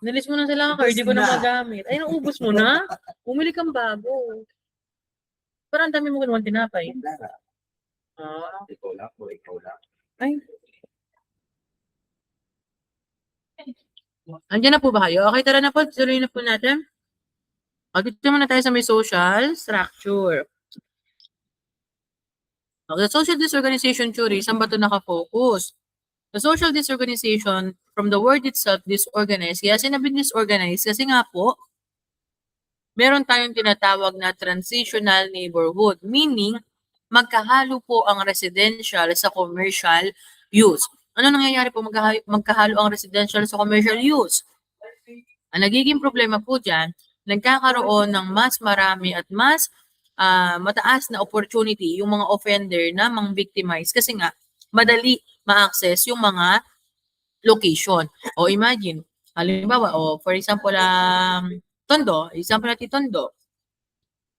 Nalis mo na sila ka, hindi ko na magamit. Ay, naubos mo na? Bumili kang bago. Parang dami mo ganun tinapay. Ah. Ikaw lang o ikaw lang. Ay. Andiyan na po ba kayo? Okay, tara na po. Tuloy na po natin. Dito muna tayo sa may social structure. Okay, the social disorganization theory, saan ba ito nakafocus? The social disorganization, from the word itself, disorganized. Kaya sinabi disorganized kasi nga po, meron tayong tinatawag na transitional neighborhood, meaning magkahalo po ang residential sa commercial use. Ano nangyayari po magkahalo ang residential sa commercial use? Ang nagiging problema po dyan, nagkakaroon ng mas marami at mas mataas na opportunity yung mga offender na mang-victimize kasi nga madali ma-access yung mga location. O imagine, halimbawa, for example, Tondo, example natin Tondo.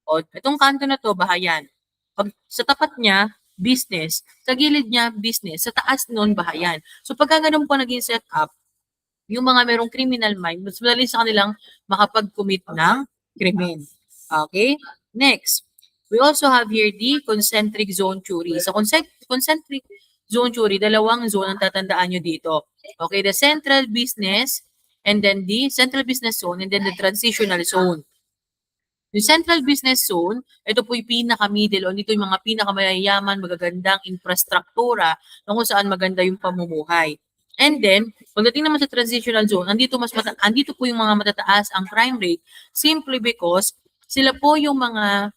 O, itong kanto na to, bahayan. Pag sa tapat niya, business. Sa gilid niya, business. Sa taas nun, bahayan. So, pagka ganun po naging setup, yung mga merong criminal mind, mas madali sa kanilang makapag-commit ng krimen. Okay? Next, we also have here the concentric zone theory. Sa concentric zone theory, dalawang zone ang tatandaan nyo dito. Okay, the central business and then the central business zone and then the transitional zone. Yung central business zone, ito po yung pinaka-middle o dito yung mga pinakamayayaman, magagandang infrastruktura na kung saan maganda yung pamumuhay. And then, pagdating naman sa transitional zone, andito po yung mga matataas ang crime rate simply because sila po yung mga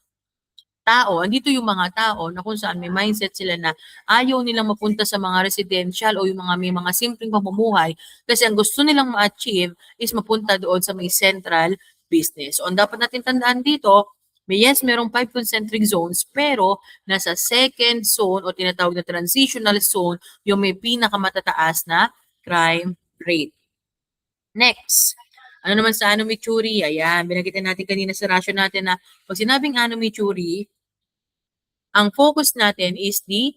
tao, andito yung mga tao na kung saan may mindset sila na ayaw nilang mapunta sa mga residential o yung mga may mga simpleng pamumuhay kasi ang gusto nilang ma-achieve is mapunta doon sa may central business. So, ang dapat natin tandaan dito, merong 5 concentric zones pero nasa second zone o tinatawag na transitional zone yung may pinakamatataas na crime rate. Next, ano naman sa anomithuri? Ayan, binagitan natin kanina sa ratio natin na pag sinabing anomithuri, ang focus natin is the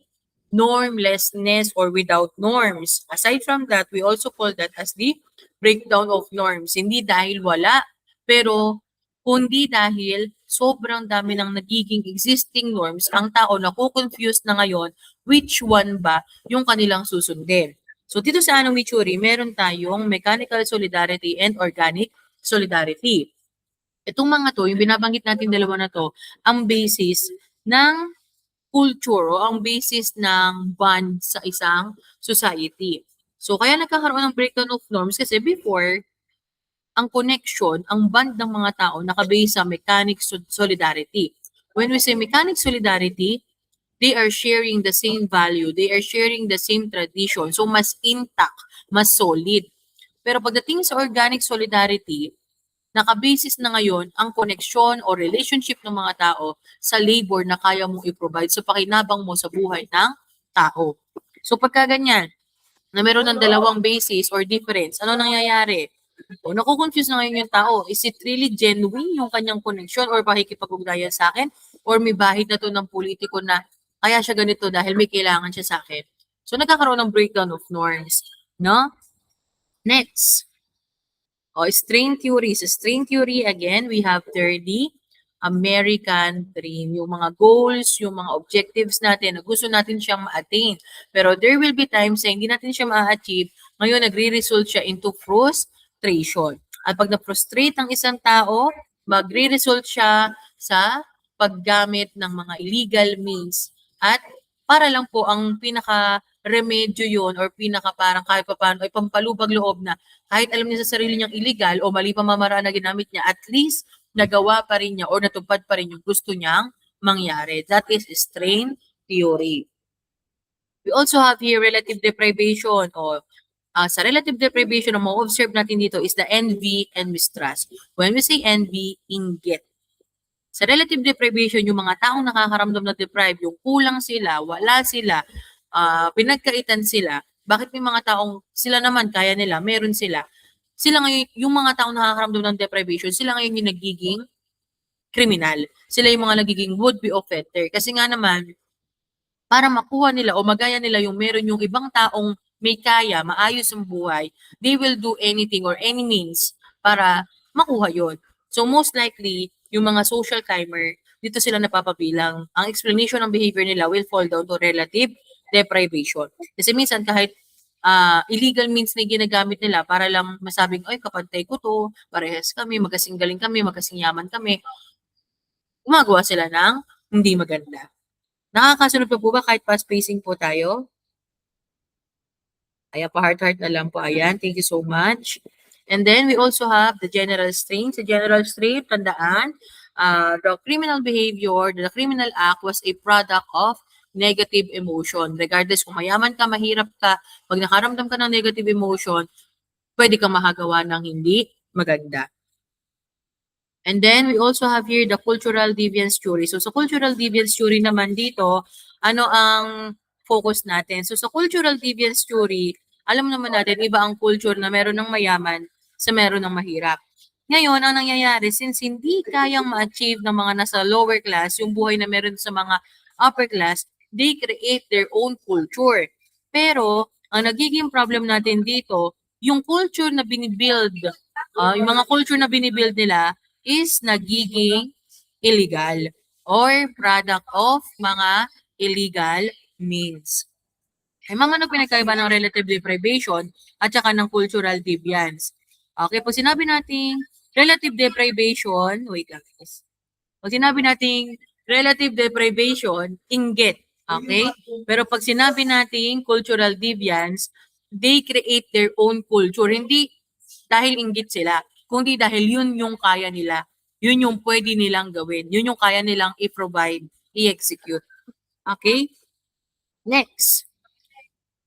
normlessness or without norms. Aside from that, we also call that as the breakdown of norms. Hindi dahil wala, pero kundi dahil sobrang dami ng nagiging existing norms, ang tao nakukonfuse na ngayon which one ba yung kanilang susundin. So dito sa anomithuri, meron tayong mechanical solidarity and organic solidarity. Itong mga to, yung binabanggit natin dalawa na to, ang basis ng culture o ang basis ng bond sa isang society. So, kaya nagkakaroon ng breakdown of norms kasi before, ang connection, ang bond ng mga tao nakabase sa mechanic solidarity. When we say mechanic solidarity, they are sharing the same value, they are sharing the same tradition. So, mas intact, mas solid. Pero pagdating sa organic solidarity, nakabasis na ngayon ang koneksyon o relationship ng mga tao sa labor na kaya mong i-provide sa pakinabang mo sa buhay ng tao. So pagka ganyan, na meron ng dalawang basis or difference, ano nangyayari? O nakukonfuse na ngayon yung tao, is it really genuine yung kanyang connection or pakikipag-ugnayan sa akin? Or may bahid na to ng politiko na kaya siya ganito dahil may kailangan siya sa akin? So nagkakaroon ng breakdown of norms. No? Next. Strain theory. Sa strain theory, again, we have there the American dream. Yung mga goals, yung mga objectives natin na gusto natin siyang ma-attain. Pero there will be times na hindi natin siya ma-achieve. Ngayon, nagre-result siya into frustration. At pag na-frustrate ang isang tao, magre-result siya sa paggamit ng mga illegal means. At para lang po ang pinaka-remedyo yun or pinaka parang kahit pa paano ay pampalubag loob na kahit alam niya sa sarili niyang illegal o mali pamamaraan na ginamit niya, at least nagawa pa rin niya o natupad pa rin yung gusto niyang mangyari. That is strain theory. We also have here relative deprivation o sa relative deprivation, ang ma-observe natin dito is the envy and mistrust. When we say envy, inggit. Sa relative deprivation, yung mga taong nakakaramdam na deprive, yung kulang sila, wala sila, pinagkaitan sila, bakit may mga taong sila naman kaya nila, meron sila. Sila ngayon, yung mga taong nakakaramdam ng deprivation, sila ngayon yung nagiging kriminal. Sila yung mga nagiging would-be offender. Kasi nga naman, para makuha nila o magaya nila yung meron yung ibang taong may kaya, maayos ang buhay, they will do anything or any means para makuha yon. So most likely, yung mga social climber, dito sila napapabilang. Ang explanation ng behavior nila will fall down to relative deprivation. Kasi minsan kahit illegal means na ginagamit nila para lang masabing, ay, kapantay ko to, parehas kami, magkasing galing kami, magkasing yaman kami, gumagawa sila ng hindi maganda. Nakakasunod pa po ba kahit fast pacing po tayo? Ayan, pa-heart-heart na lang po. Ayan, thank you so much. And then we also have the general strain. Sa general strain, tandaan, the criminal behavior, the criminal act was a product of negative emotion. Regardless kung mayaman ka, mahirap ka, pag nakaramdam ka ng negative emotion, pwede kang makagawa ng hindi maganda. And then we also have here the cultural deviance theory. So sa cultural deviance theory naman dito, ano ang focus natin? So sa cultural deviance theory, alam naman natin iba ang culture na meron ng mayaman sa meron ng mahirap. Ngayon, ang nangyayari, since hindi kayang ma-achieve ng mga nasa lower class, yung buhay na meron sa mga upper class, they create their own culture. Pero, ang nagiging problem natin dito, yung culture na binibuild, yung mga culture na binibuild nila, is nagiging illegal or product of mga illegal means. Ay mga ano pinagkaiba ng relative deprivation at saka ng cultural deviance. Okay, pag sinabi nating relative deprivation, wait lang guys. Pag sinabi nating relative deprivation, inggit. Okay? Pero pag sinabi nating cultural deviance, they create their own culture. Hindi dahil inggit sila, kundi dahil yun yung kaya nila. Yun yung pwede nilang gawin. Yun yung kaya nilang i-provide, i-execute. Okay? Next.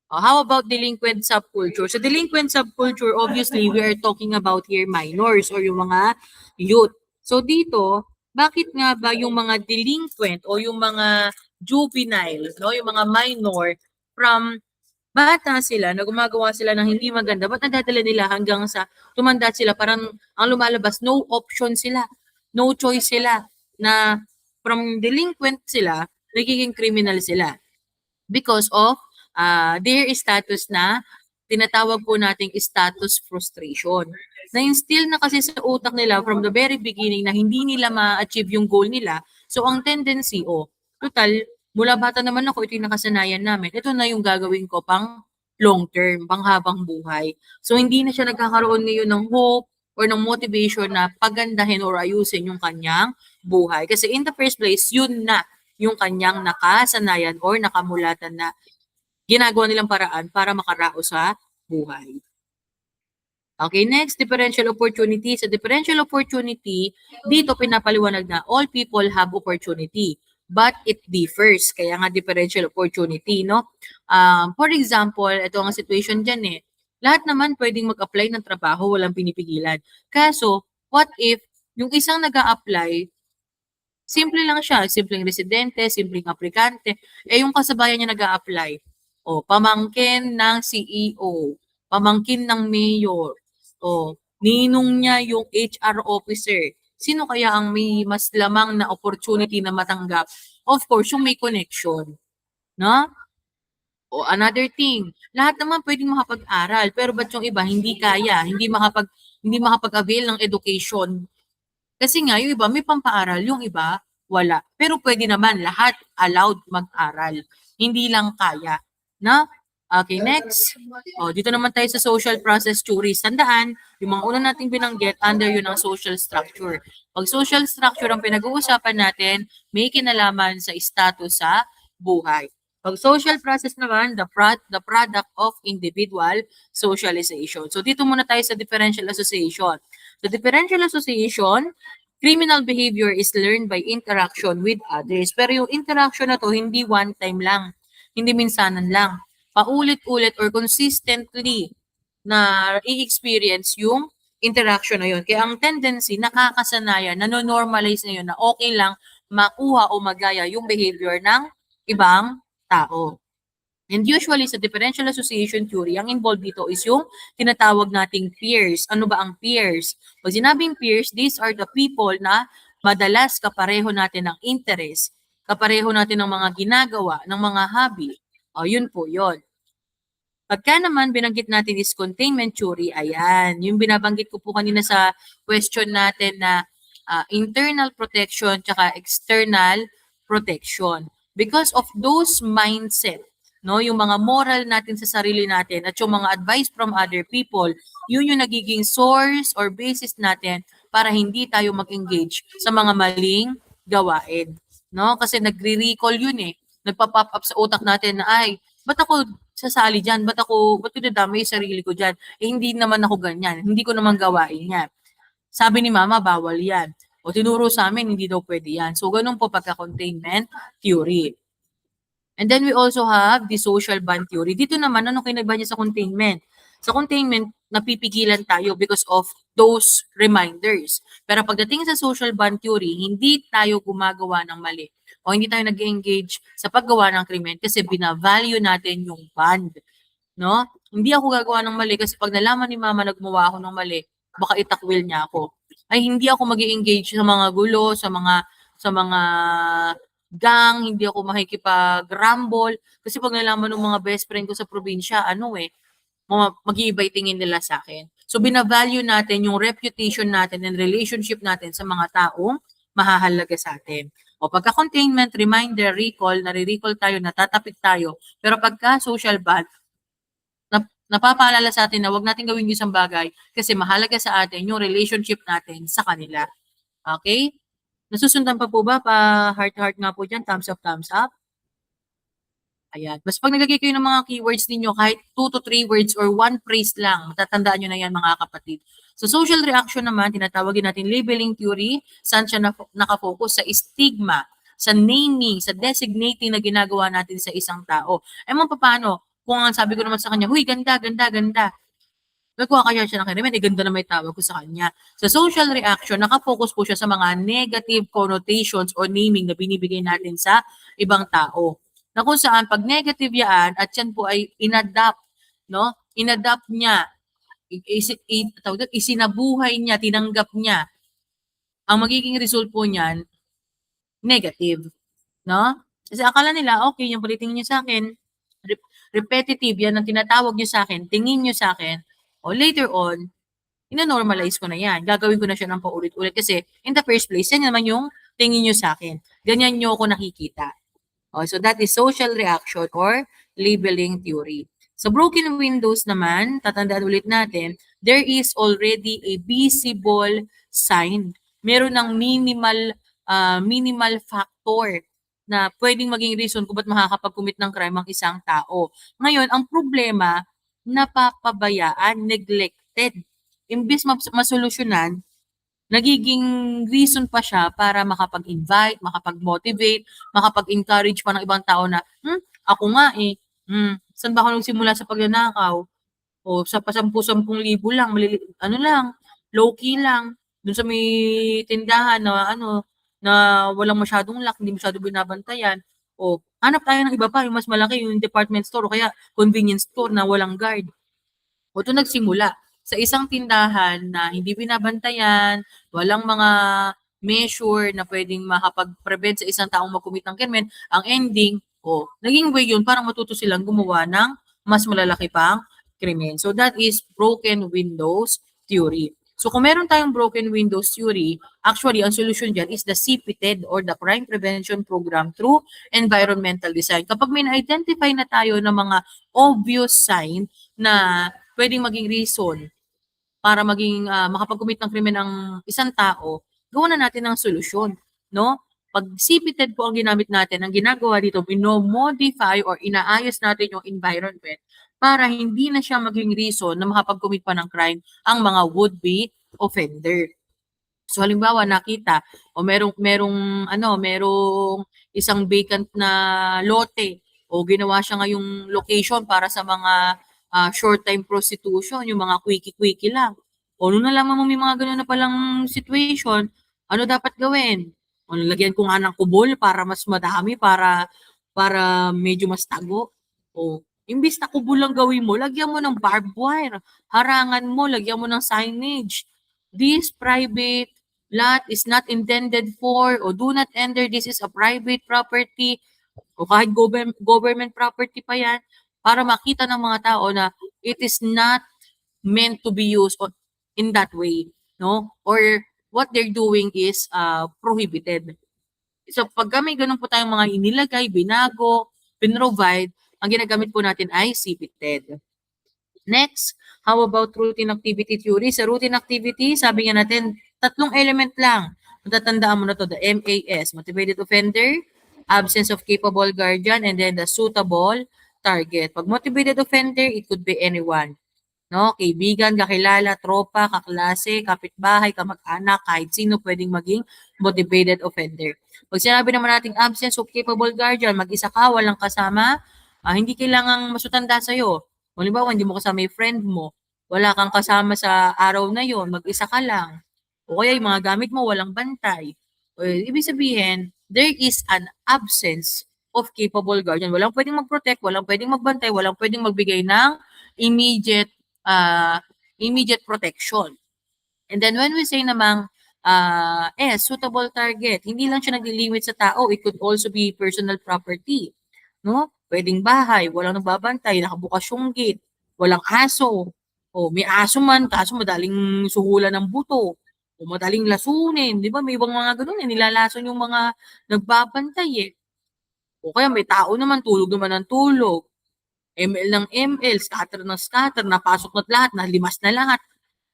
How about delinquent subculture? So delinquent subculture, obviously, we are talking about here minors or yung mga youth. So dito, bakit nga ba yung mga delinquent o yung mga juvenile, no, yung mga minor from bata sila na gumagawa sila ng hindi maganda, ba't nadadala nila hanggang sa tumanda sila, parang ang lumalabas, no option sila, no choice sila, na from delinquent sila, nagiging criminal sila because of their status na tinatawag po nating status frustration. Na-instill na kasi sa utak nila from the very beginning na hindi nila ma-achieve yung goal nila. So ang tendency, total, mula bata naman ako, ito yung nakasanayan namin. Ito na yung gagawin ko pang long term, pang habang buhay. So hindi na siya nagkakaroon ngayon ng hope or ng motivation na pagandahin or ayusin yung kanyang buhay. Kasi in the first place, yun na yung kanyang nakasanayan or nakamulatan na ginagawa nilang paraan para makaraos sa buhay. Okay, next, differential opportunity. Sa differential opportunity, dito pinapaliwanag na all people have opportunity, but it differs. Kaya nga differential opportunity, no? For example, ito ang situation dyan eh. Lahat naman pwedeng mag-apply ng trabaho, walang pinipigilan. Kaso, what if yung isang nag-a-apply, simple lang siya, simpleng residente, simpleng aplikante, yung kasabayan niya nag-a-apply. Pamangkin ng CEO, pamangkin ng mayor, ninong niya yung HR officer. Sino kaya ang may mas lamang na opportunity na matanggap? Of course, yung may connection. No? Another thing, lahat naman pwedeng makapag-aral, pero ba't yung iba hindi kaya, hindi makapag-avail ng education? Kasi nga, yung iba may pampaaral, yung iba wala. Pero pwede naman lahat allowed mag-aral. Hindi lang kaya. Na? Okay, next. Dito naman tayo sa social process theories. Tandaan, yung mga una nating binanggit, under yun ang social structure. Pag social structure ang pinag-uusapan natin, may kinalaman sa status sa buhay. Pag social process naman, the product of individual socialization. So dito muna tayo sa differential association. The differential association, criminal behavior is learned by interaction with others. Pero yung interaction na to, hindi one time lang. Hindi minsanan lang. Paulit-ulit or consistently na i-experience yung interaction na yun. Kaya ang tendency, nakakasanayan, nanonormalize na yun na okay lang makuha o magaya yung behavior ng ibang tao. And usually sa differential association theory, ang involved dito is yung tinatawag nating peers. Ano ba ang peers? Pag sinabing peers, these are the people na madalas kapareho natin ng interest, kapareho natin ng mga ginagawa, ng mga hobby. Yun po yun. Pagka naman binanggit natin is containment theory, ayan, yung binabanggit ko po kanina sa question natin na internal protection tsaka external protection. Because of those mindset, no, yung mga moral natin sa sarili natin at yung mga advice from other people, yun yung nagiging source or basis natin para hindi tayo mag-engage sa mga maling gawain. No? Kasi nagre-recall yun eh. Nagpa-pop up sa utak natin na ay, ba't ako sasali dyan? Ba't ko dinadamay yung sarili ko dyan? Eh, hindi naman ako ganyan. Hindi ko naman gawain yan. Sabi ni mama, bawal yan. O tinuro sa amin, hindi daw pwede yan. So, ganun po pagka-containment theory. And then we also have the social bond theory. Dito naman, ano kinaiba niya sa containment? Sa containment, napipigilan tayo because of those reminders. Pero pagdating sa social bond theory, hindi tayo gumagawa ng mali o hindi tayo nag-engage sa paggawa ng krimen kasi binavalue natin yung bond. No? Hindi ako gagawa ng mali kasi pag nalaman ni mama na gumawa ako ng mali, baka itakwil niya ako. Ay hindi ako mag-engage sa mga gulo, sa mga gang, hindi ako makikipag-rumble kasi pag nalaman ng mga best friend ko sa probinsya, mag-iiba tingin nila sa akin. So binavalue natin yung reputation natin and relationship natin sa mga taong mahahalaga sa atin. O pagka-containment, reminder, recall, nare-recall tayo, natatapik tayo. Pero pagka social bond, napapaalala sa atin na wag natin gawin yung isang bagay kasi mahalaga sa atin yung relationship natin sa kanila. Okay? Nasusundan pa po ba? Pa-heart-heart nga po dyan. Thumbs up, thumbs up. Ayan. Basta pag naglagay kayo ng mga keywords ninyo, kahit 2 to 3 words or 1 phrase lang, matatandaan nyo na yan mga kapatid. So social reaction naman, tinatawagin natin labeling theory. Saan siya nakafocus? Sa stigma, sa naming, sa designating na ginagawa natin sa isang tao. Paano? Kung ang sabi ko naman sa kanya, huy, ganda, ganda, ganda. Nagkuha kaya siya ng kinimen, ganda na may tawag ko sa kanya. Sa social reaction, nakafocus po siya sa mga negative connotations o naming na binibigay natin sa ibang tao. Na kung saan, pag negative yan, at yan po ay inadapt, no? Inadapt niya, isinabuhay niya, tinanggap niya. Ang magiging result po niyan, negative. No? Kasi akala nila, okay, yung palitingin niyo sa akin, repetitive, yan ang tinatawag niyo sa akin, tingin niyo sa akin, o later on, ina-normalize ko na yan. Gagawin ko na siya ng paulit-ulit kasi in the first place, yan naman yung tingin nyo sa akin. Ganyan nyo ako nakikita. So that is social reaction or labeling theory. Sa broken windows naman, tatandaan ulit natin, there is already a visible sign. Meron ng minimal factor na pwedeng maging reason kung ba't makakapag-commit ng crime ang isang tao. Ngayon, ang problema, napapabayaan, neglected. Imbis masolusyonan, nagiging reason pa siya para makapag-invite, makapag-motivate, makapag-encourage pa ng ibang tao na, ako nga eh, saan ba ako nagsimula sa pagnanakaw? O sa pa-10,000 lang, low-key lang, dun sa may tindahan na walang masyadong lock, hindi masyadong binabantayan. O hanap tayo ng iba pa, yung mas malaki, yung department store o kaya convenience store na walang guard. O doon nagsimula sa isang tindahan na hindi binabantayan, walang mga measure na pwedeng makapag-prevent sa isang taong mag-commit ng krimen, ang ending, naging way yun, parang matuto silang gumawa ng mas malalaki pang krimen. So that is broken windows theory. So kung meron tayong broken windows theory, actually ang solution dyan is the CPTED or the Crime Prevention Program through environmental design. Kapag may na-identify na tayo ng mga obvious sign na pwedeng maging reason para maging makapag-commit ng krimen ng isang tao, gawa na natin ng solusyon, no? Pag CPTED po ang ginamit natin, ang ginagawa dito, modify or inaayos natin yung environment para hindi na siya maging reason na makapag-commit pa ng crime ang mga would-be offender. So halimbawa nakita o merong isang vacant na lote o ginawa siya ngayong location para sa mga short time prostitution, yung mga quickie lang. O nung nalaman mo may mga gano'n na palang situation, ano dapat gawin? O nalagyan ko nga ng kubol para mas madami, para medyo mas tago. O imbis na kubol lang gawin mo, lagyan mo ng barbed wire. Harangan mo, lagyan mo ng signage. This private lot is not intended for o do not enter, this is a private property o kahit government property pa yan, para makita ng mga tao na it is not meant to be used in that way, no? Or what they're doing is prohibited. So pagka may ganun po tayong mga inilagay, binago, pinrovide, ang ginagamit po natin ay CPTED. Next, how about routine activity theory? Sa routine activity, sabi nga natin, tatlong element lang. Matatandaan mo na to, the MAS, motivated offender, absence of capable guardian, and then the suitable target. Pag motivated offender, it could be anyone. No? Kaibigan, kakilala, tropa, kaklase, kapitbahay, kamag-anak, kahit sino pwedeng maging motivated offender. Pag sinabi naman nating absence of capable guardian, mag-isa ka, walang kasama, hindi kailangang masutanda sa'yo. Halimbawa, hindi mo kasama yung friend mo, wala kang kasama sa araw na yon, mag-isa ka lang. O kaya yung mga gamit mo, walang bantay. O, ibig sabihin, there is an absence of capable guardian. Walang pwedeng mag-protect, walang pwedeng magbantay, walang pwedeng magbigay ng immediate immediate protection. And then when we say namang suitable target, hindi lang siya nag-limit sa tao, it could also be personal property. No? Pwedeng bahay, walang nagbabantay, nakabukas yung gate, walang aso. O may aso man, kaso madaling suhulan ng buto. O madaling lasunin, di ba? May ibang mga ganun nilalason yung mga nagbabantay eh. O kaya may tao naman, tulog naman ng tulog. ML ng ML, scatter ng scatter, napasok na lahat, nalimas na lahat.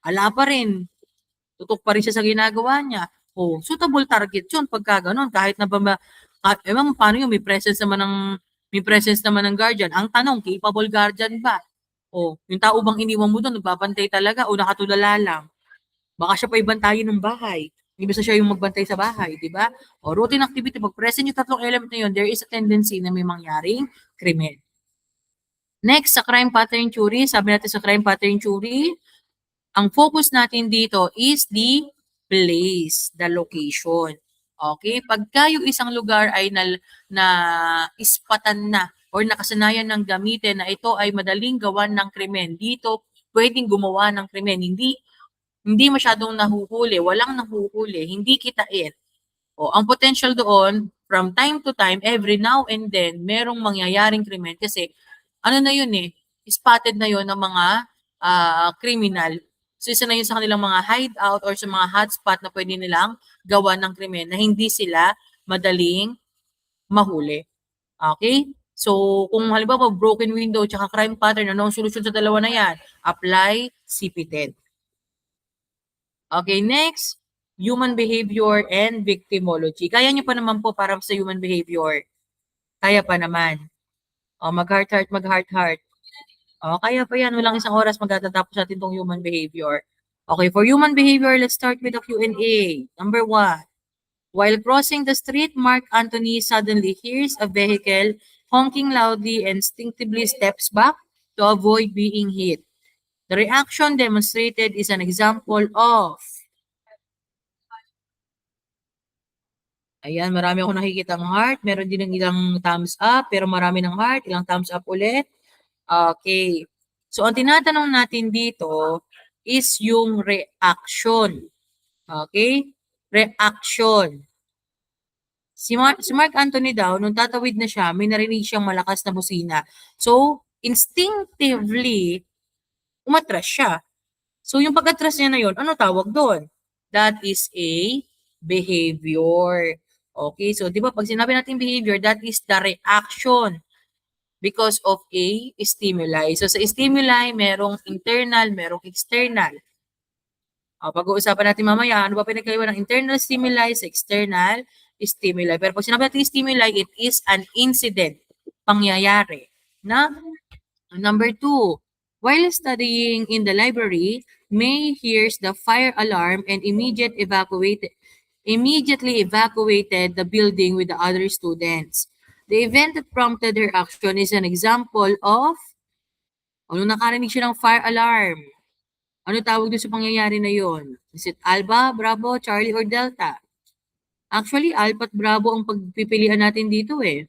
Ala pa rin. Tutok pa rin siya sa ginagawa niya. O, suitable target yun pagka ganun. Kahit na ba, ewan paano yun, may presence naman ng guardian. Ang tanong, capable guardian ba? O, yung tao bang iniwan mo doon, nagbabantay talaga o nakatulala lang? Baka siya pa ibantayin ng bahay. Hindi siya yung magbantay sa bahay, di ba? O, routine activity, pag present yung tatlong element na yun, there is a tendency na may mangyaring krimen. Next, sa crime pattern theory, sabi natin sa crime pattern theory, ang focus natin dito is the place, the location. Okay? Pagka yung isang lugar ay na ispatan na or nakasanayan ng gamitin na ito ay madaling gawan ng krimen, dito pwedeng gumawa ng krimen. Hindi masyadong nahuhuli, walang nahuhuli, hindi kitain. O, ang potential doon, from time to time, every now and then, merong mangyayaring krimen kasi ano na yun eh, spotted na yun ng mga criminal. So, isa na yun sa kanilang mga hideout or sa mga hotspot na pwede nilang gawa ng krimen na hindi sila madaling mahuli. Okay? So, kung halimbawa broken window tsaka crime pattern, ano ang solusyon sa dalawa na yan? Apply CP10. Okay, next, human behavior and victimology. Kaya nyo pa naman po para sa human behavior. Kaya pa naman. O, mag-heart-heart, mag-heart-heart. O, kaya pa yan. Walang isang oras magtatapos natin itong human behavior. Okay, for human behavior, let's start with the Q&A. Number 1. While crossing the street, Mark Anthony suddenly hears a vehicle honking loudly and instinctively steps back to avoid being hit. The reaction demonstrated is an example of... Ayan, marami akong nakikitang heart. Meron din ng ilang thumbs up, pero marami ng heart. Ilang thumbs up ulit. Okay. So, ang tinatanong natin dito is yung reaction. Okay? Reaction. Si Mark Anthony daw, nung tatawid na siya, may narinig siyang malakas na busina. So, instinctively, umatras siya. So, yung pag-atras niya na yun, ano tawag doon? That is a behavior. Okay, so di ba pag sinabi natin behavior, that is the reaction because of a stimuli. So, sa stimuli, merong internal, merong external. Pag-uusapan natin mamaya, ano ba pinagkaiba ng internal stimuli sa external stimuli. Pero pag sinabi natin stimuli, it is an incident, pangyayari. Na? Number 2, while studying in the library, May hears the fire alarm and immediately evacuated the building with the other students. The event that prompted her action is an example of, nung nakarinig siya ng fire alarm, ano tawag doon sa pangyayari na yon? Is it Alpha, Bravo, Charlie, or Delta? Actually, Alpha at Bravo ang pagpipilian natin dito eh.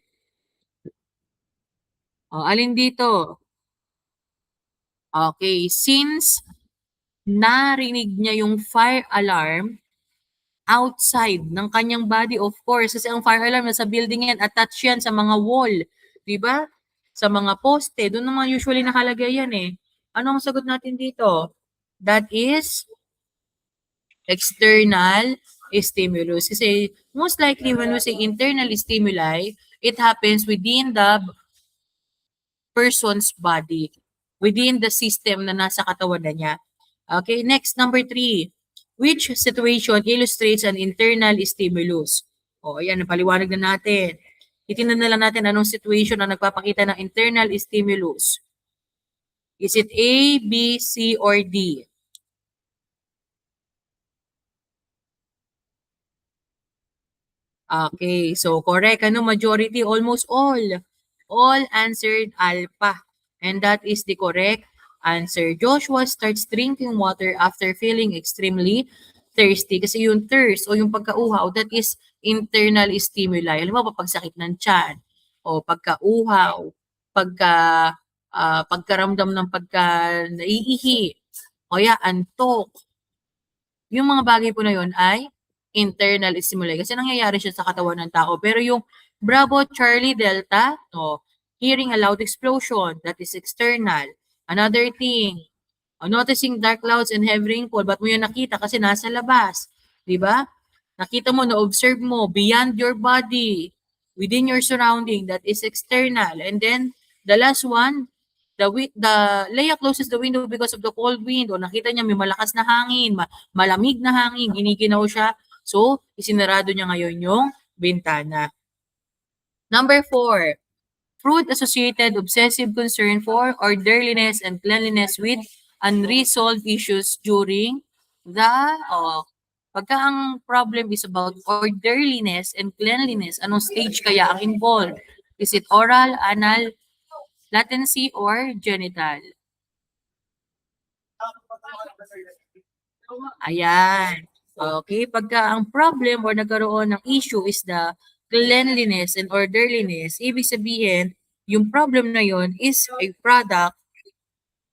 Alin dito? Okay, since narinig niya yung fire alarm outside ng kanyang body, of course, kasi ang fire alarm nasa building yan, attached yan sa mga wall. Diba? sa mga poste. Doon naman usually nakalagay yan eh. Ano ang sagot natin dito? That is external stimulus. Kasi most likely when we say internal stimuli, it happens within the person's body, within the system na nasa katawan na niya. Okay, next, number 3. Which situation illustrates an internal stimulus? O, ayan, napaliwanag na natin. Titingnan na lang natin anong situation na nagpapakita ng internal stimulus. Is it A, B, C, or D? Okay, so correct. Ano, majority, almost all. All answered alpha. And that is the correct answer. Joshua starts drinking water after feeling extremely thirsty. Kasi yung thirst o yung pagkauhaw, that is internal stimuli. Alam mo, pagsakit ng tiyan, o pagkauhaw, pagka, pagkaramdam ng pagka naiihi, o ya, antok. Yung mga bagay po na yun ay internal stimuli kasi nangyayari siya sa katawan ng tao. Pero yung Bravo Charlie Delta, no, hearing a loud explosion, that is external. Another thing, noticing dark clouds and heavy rainfall, ba't mo yun nakita? Kasi nasa labas. Di ba? Nakita mo, na-observe mo, beyond your body, within your surrounding, that is external. And then, the last one, the Leia closes the window because of the cold wind. O nakita niya may malakas na hangin, malamig na hangin, giniginaw siya. So, isinarado niya ngayon yung bintana. Number 4, fruit-associated obsessive concern for orderliness and cleanliness with unresolved issues during the, pagka ang problem is about orderliness and cleanliness, anong stage kaya ang involved? Is it oral, anal, latency, or genital? Ayan. Okay, pagka ang problem or nagkaroon ng issue is the cleanliness and orderliness, ibig sabihin, yung problem na yon is a product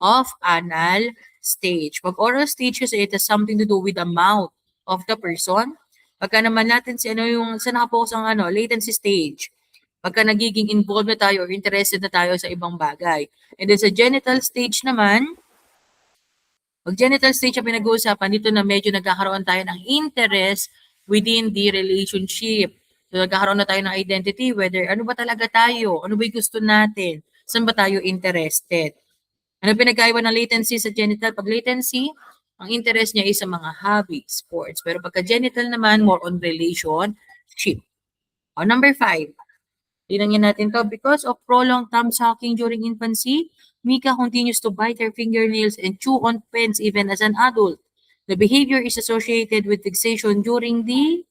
of anal stage. Pag oral stage kasi it has something to do with the mouth of the person. Pagka naman natin si ano yung sa nakapokus ang ano, latency stage. Pagka nagiging involved na tayo or interested na tayo sa ibang bagay. And then sa genital stage naman, pag genital stage ang pinag-uusapan, dito na medyo nagkakaroon tayo ng interest within the relationship. So nagkakaroon na tayo ng identity, whether ano ba talaga tayo, ano ba yung gusto natin, saan ba tayo interested. Ano pinagkaiba ng latency sa genital? Pag latency, ang interest niya is sa mga hobby, sports. Pero pagka genital naman, more on relationship. O, number 5. Tingnan natin to. Because of prolonged thumb sucking during infancy, Mika continues to bite her fingernails and chew on pens even as an adult. The behavior is associated with fixation during the...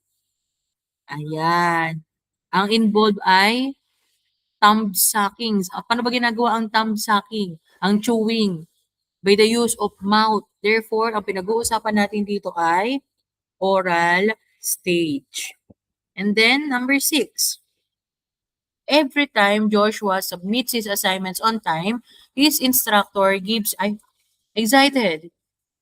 Ayan. Ang involved ay thumb sucking. Paano ba ginagawa ang thumb sucking? Ang chewing. By the use of mouth. Therefore, ang pinag-uusapan natin dito ay oral stage. And then, number 6. Every time Joshua submits his assignments on time, his instructor gives excited.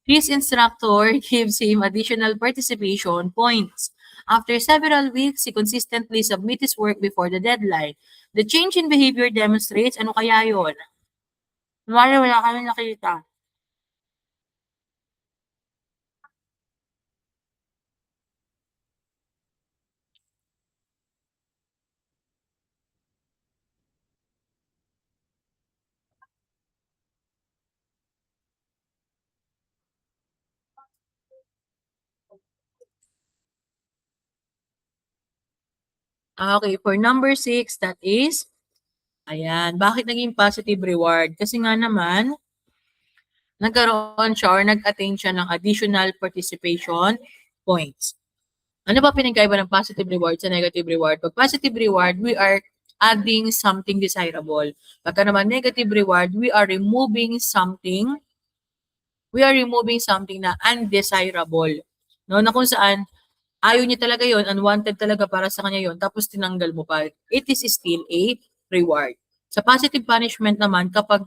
His instructor gives him additional participation points. After several weeks, he consistently submits his work before the deadline. The change in behavior demonstrates ano kaya yon? Wala kami nakita. Okay, for number 6, that is, ayan, bakit naging positive reward? Kasi nga naman, nagkaroon siya or nag-attain siya ng additional participation points. Ano ba pinagkaiba ng positive reward sa negative reward? Pag positive reward, we are adding something desirable. Pagka naman negative reward, we are removing something na undesirable. No, na kung saan ayaw niya talaga yon, unwanted talaga para sa kanya yon, tapos tinanggal mo pa. It is still a reward. Sa positive punishment naman, kapag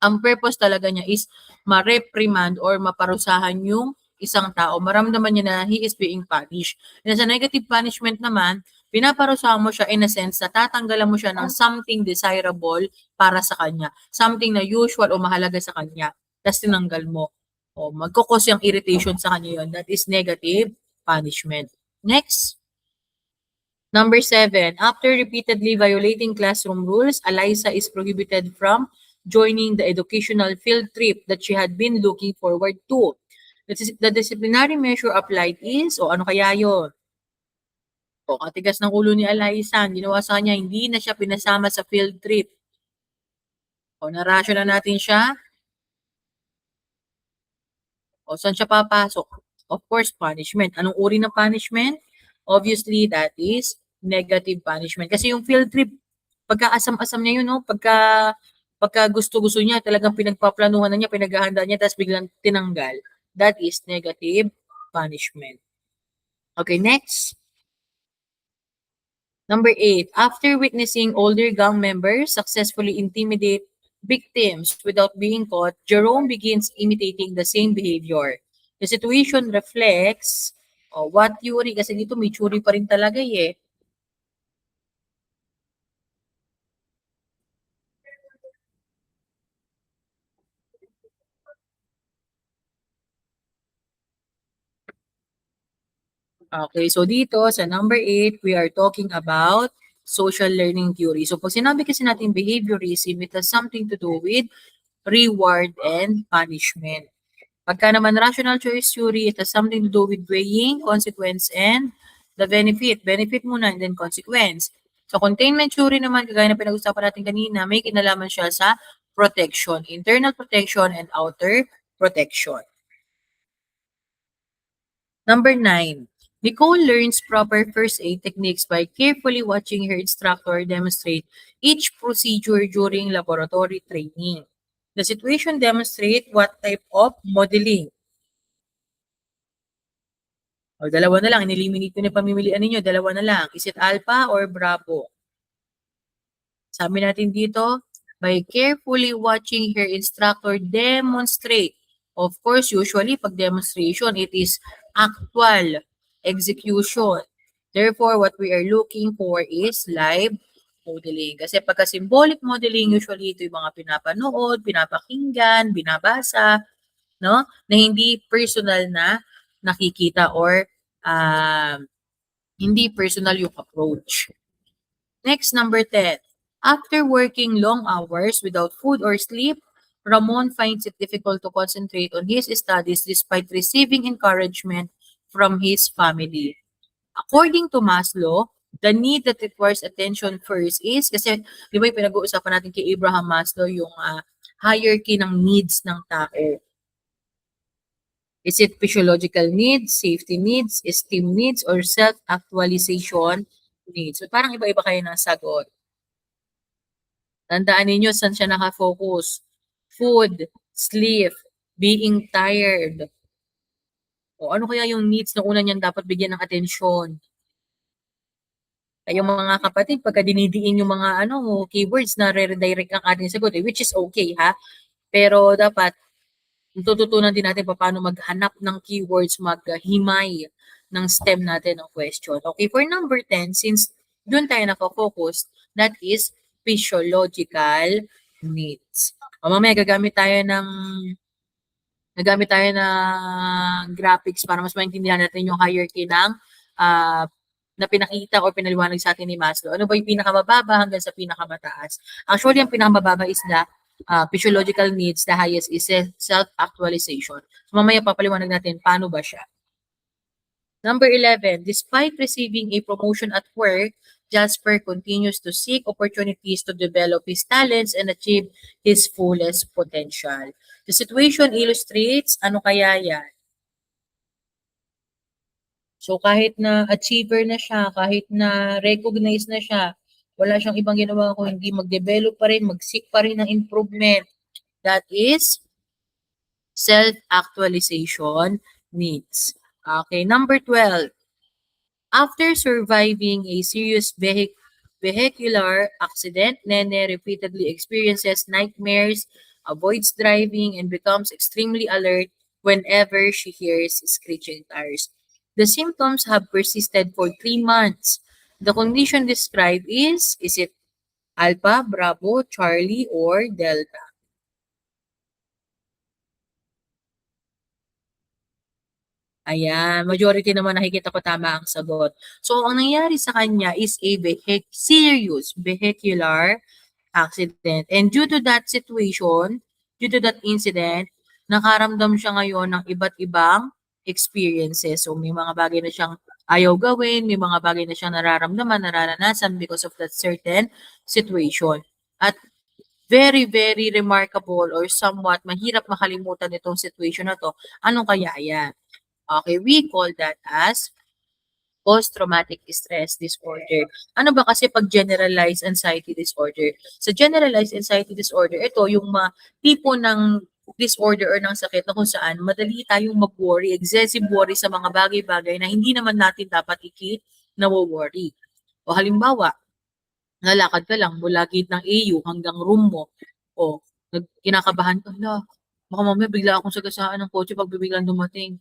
ang purpose talaga niya is ma-reprimand or maparusahan yung isang tao, maramdaman niya na he is being punished. And sa negative punishment naman, Pinaparusahan mo siya in a sense na tatanggalan mo siya ng something desirable para sa kanya. Something na usual o mahalaga sa kanya. Tapos tinanggal mo. O magkukos yung irritation sa kanya yon. That is negative punishment. Next. Number 7, after repeatedly violating classroom rules, Eliza is prohibited from joining the educational field trip that she had been looking forward to. The disciplinary measure applied is, o ano kaya yun? O katigas ng ulo ni Eliza, ginawa sa kanya, hindi na siya pinasama sa field trip. O narasyo na natin siya. O saan siya papasok? Of course, punishment. Anong uri ng punishment? Obviously, that is negative punishment. Kasi yung field trip, pagka-asam-asam niya yun, no? Pagka gusto-gusto niya, talagang pinagpaplanuhan na niya, pinaghahanda niya, tapos biglang tinanggal. That is negative punishment. Okay, next. Number 8, after witnessing older gang members successfully intimidate victims without being caught, Jerome begins imitating the same behavior. The situation reflects what theory, kasi dito may theory pa rin talaga eh. Okay, so dito sa number 8, we are talking about social learning theory. So pag sinabi kasi natin behaviorism, it has something to do with reward and punishment. Pagka naman rational choice theory, it has something to do with weighing, consequence, and the benefit. Benefit muna and then consequence. So containment theory naman, kagaya na pinag-usapan natin kanina, may kinalaman siya sa protection, internal protection and outer protection. Number 9, Nicole learns proper first aid techniques by carefully watching her instructor demonstrate each procedure during laboratory training. The situation demonstrate what type of modeling. O, dalawa na lang. Ineliminate ko na pamimilian ninyo. Dalawa na lang. Is it alpha or bravo? Sabi natin dito, by carefully watching her instructor demonstrate. Of course, usually, pag demonstration, it is actual execution. Therefore, what we are looking for is live modeling. Kasi pagka symbolic modeling, usually ito yung mga pinapanood, pinapakinggan, binabasa, no? Na hindi personal na nakikita or hindi personal yung approach. Next, number 10. After working long hours without food or sleep, Ramon finds it difficult to concentrate on his studies despite receiving encouragement from his family. According to Maslow, the need that requires attention first is, kasi di ba yung pinag-uusapan natin kay Abraham Maslow, yung hierarchy ng needs ng tao. Is it physiological needs, safety needs, esteem needs, or self-actualization needs? So parang iba-iba kayo ng sagot. Tandaan ninyo saan siya nakafocus. Food, sleep, being tired. O ano kaya yung needs na una niyan dapat bigyan ng atensyon? Kayong mga kapatid, pagka dinidiin yung mga keywords na re-redirect ang ating sagot, which is okay ha. Pero dapat tututunan din natin paano maghanap ng keywords, maghimay ng stem natin ng question. Okay, for number 10, since doon tayo nakafocus, that is physiological needs. O mamaya gagamit tayo ng graphics para mas maintindihan natin yung hierarchy ng na pinakita o pinaliwanag sa atin ni Maslow. Ano ba yung pinakamababa hanggang sa pinakamataas? Actually, ang pinakamababa is the physiological needs, the highest is self-actualization. So, mamaya papaliwanag natin paano ba siya. Number 11, despite receiving a promotion at work, Jasper continues to seek opportunities to develop his talents and achieve his fullest potential. The situation illustrates, ano kaya yan? So kahit na achiever na siya, kahit na recognize na siya, wala siyang ibang ginawa kung hindi mag-develop pa rin, mag-seek pa rin ng improvement. That is self-actualization needs. Okay, number 12. After surviving a serious vehicular accident, Nene repeatedly experiences nightmares, avoids driving, and becomes extremely alert whenever she hears screeching tires. The symptoms have persisted for 3 months. The condition described is it Alpha, Bravo, Charlie, or Delta? Ayan, majority naman nakikita ko tama ang sagot. So, ang nangyari sa kanya is a serious vehicular accident. And due to that situation, due to that incident, nakaramdam siya ngayon ng iba't ibang experiences. So, may mga bagay na siyang ayaw gawin, may mga bagay na siyang nararamdaman, nararanasan because of that certain situation. At very, very remarkable or somewhat mahirap makalimutan itong situation na to. Anong kaya yan? Okay, we call that as post-traumatic stress disorder. Ano ba kasi pag generalized anxiety disorder? Sa generalized anxiety disorder, ito yung tipo ng disorder or ng sakit na kung saan madali tayong mag-worry, excessive worry sa mga bagay-bagay na hindi naman natin dapat na-worry. O halimbawa, lalakad ka lang mula gate ng AU hanggang room mo, o kinakabahan ka, baka mamaya bigla akong sagasaan ng kotse pag biglang dumating.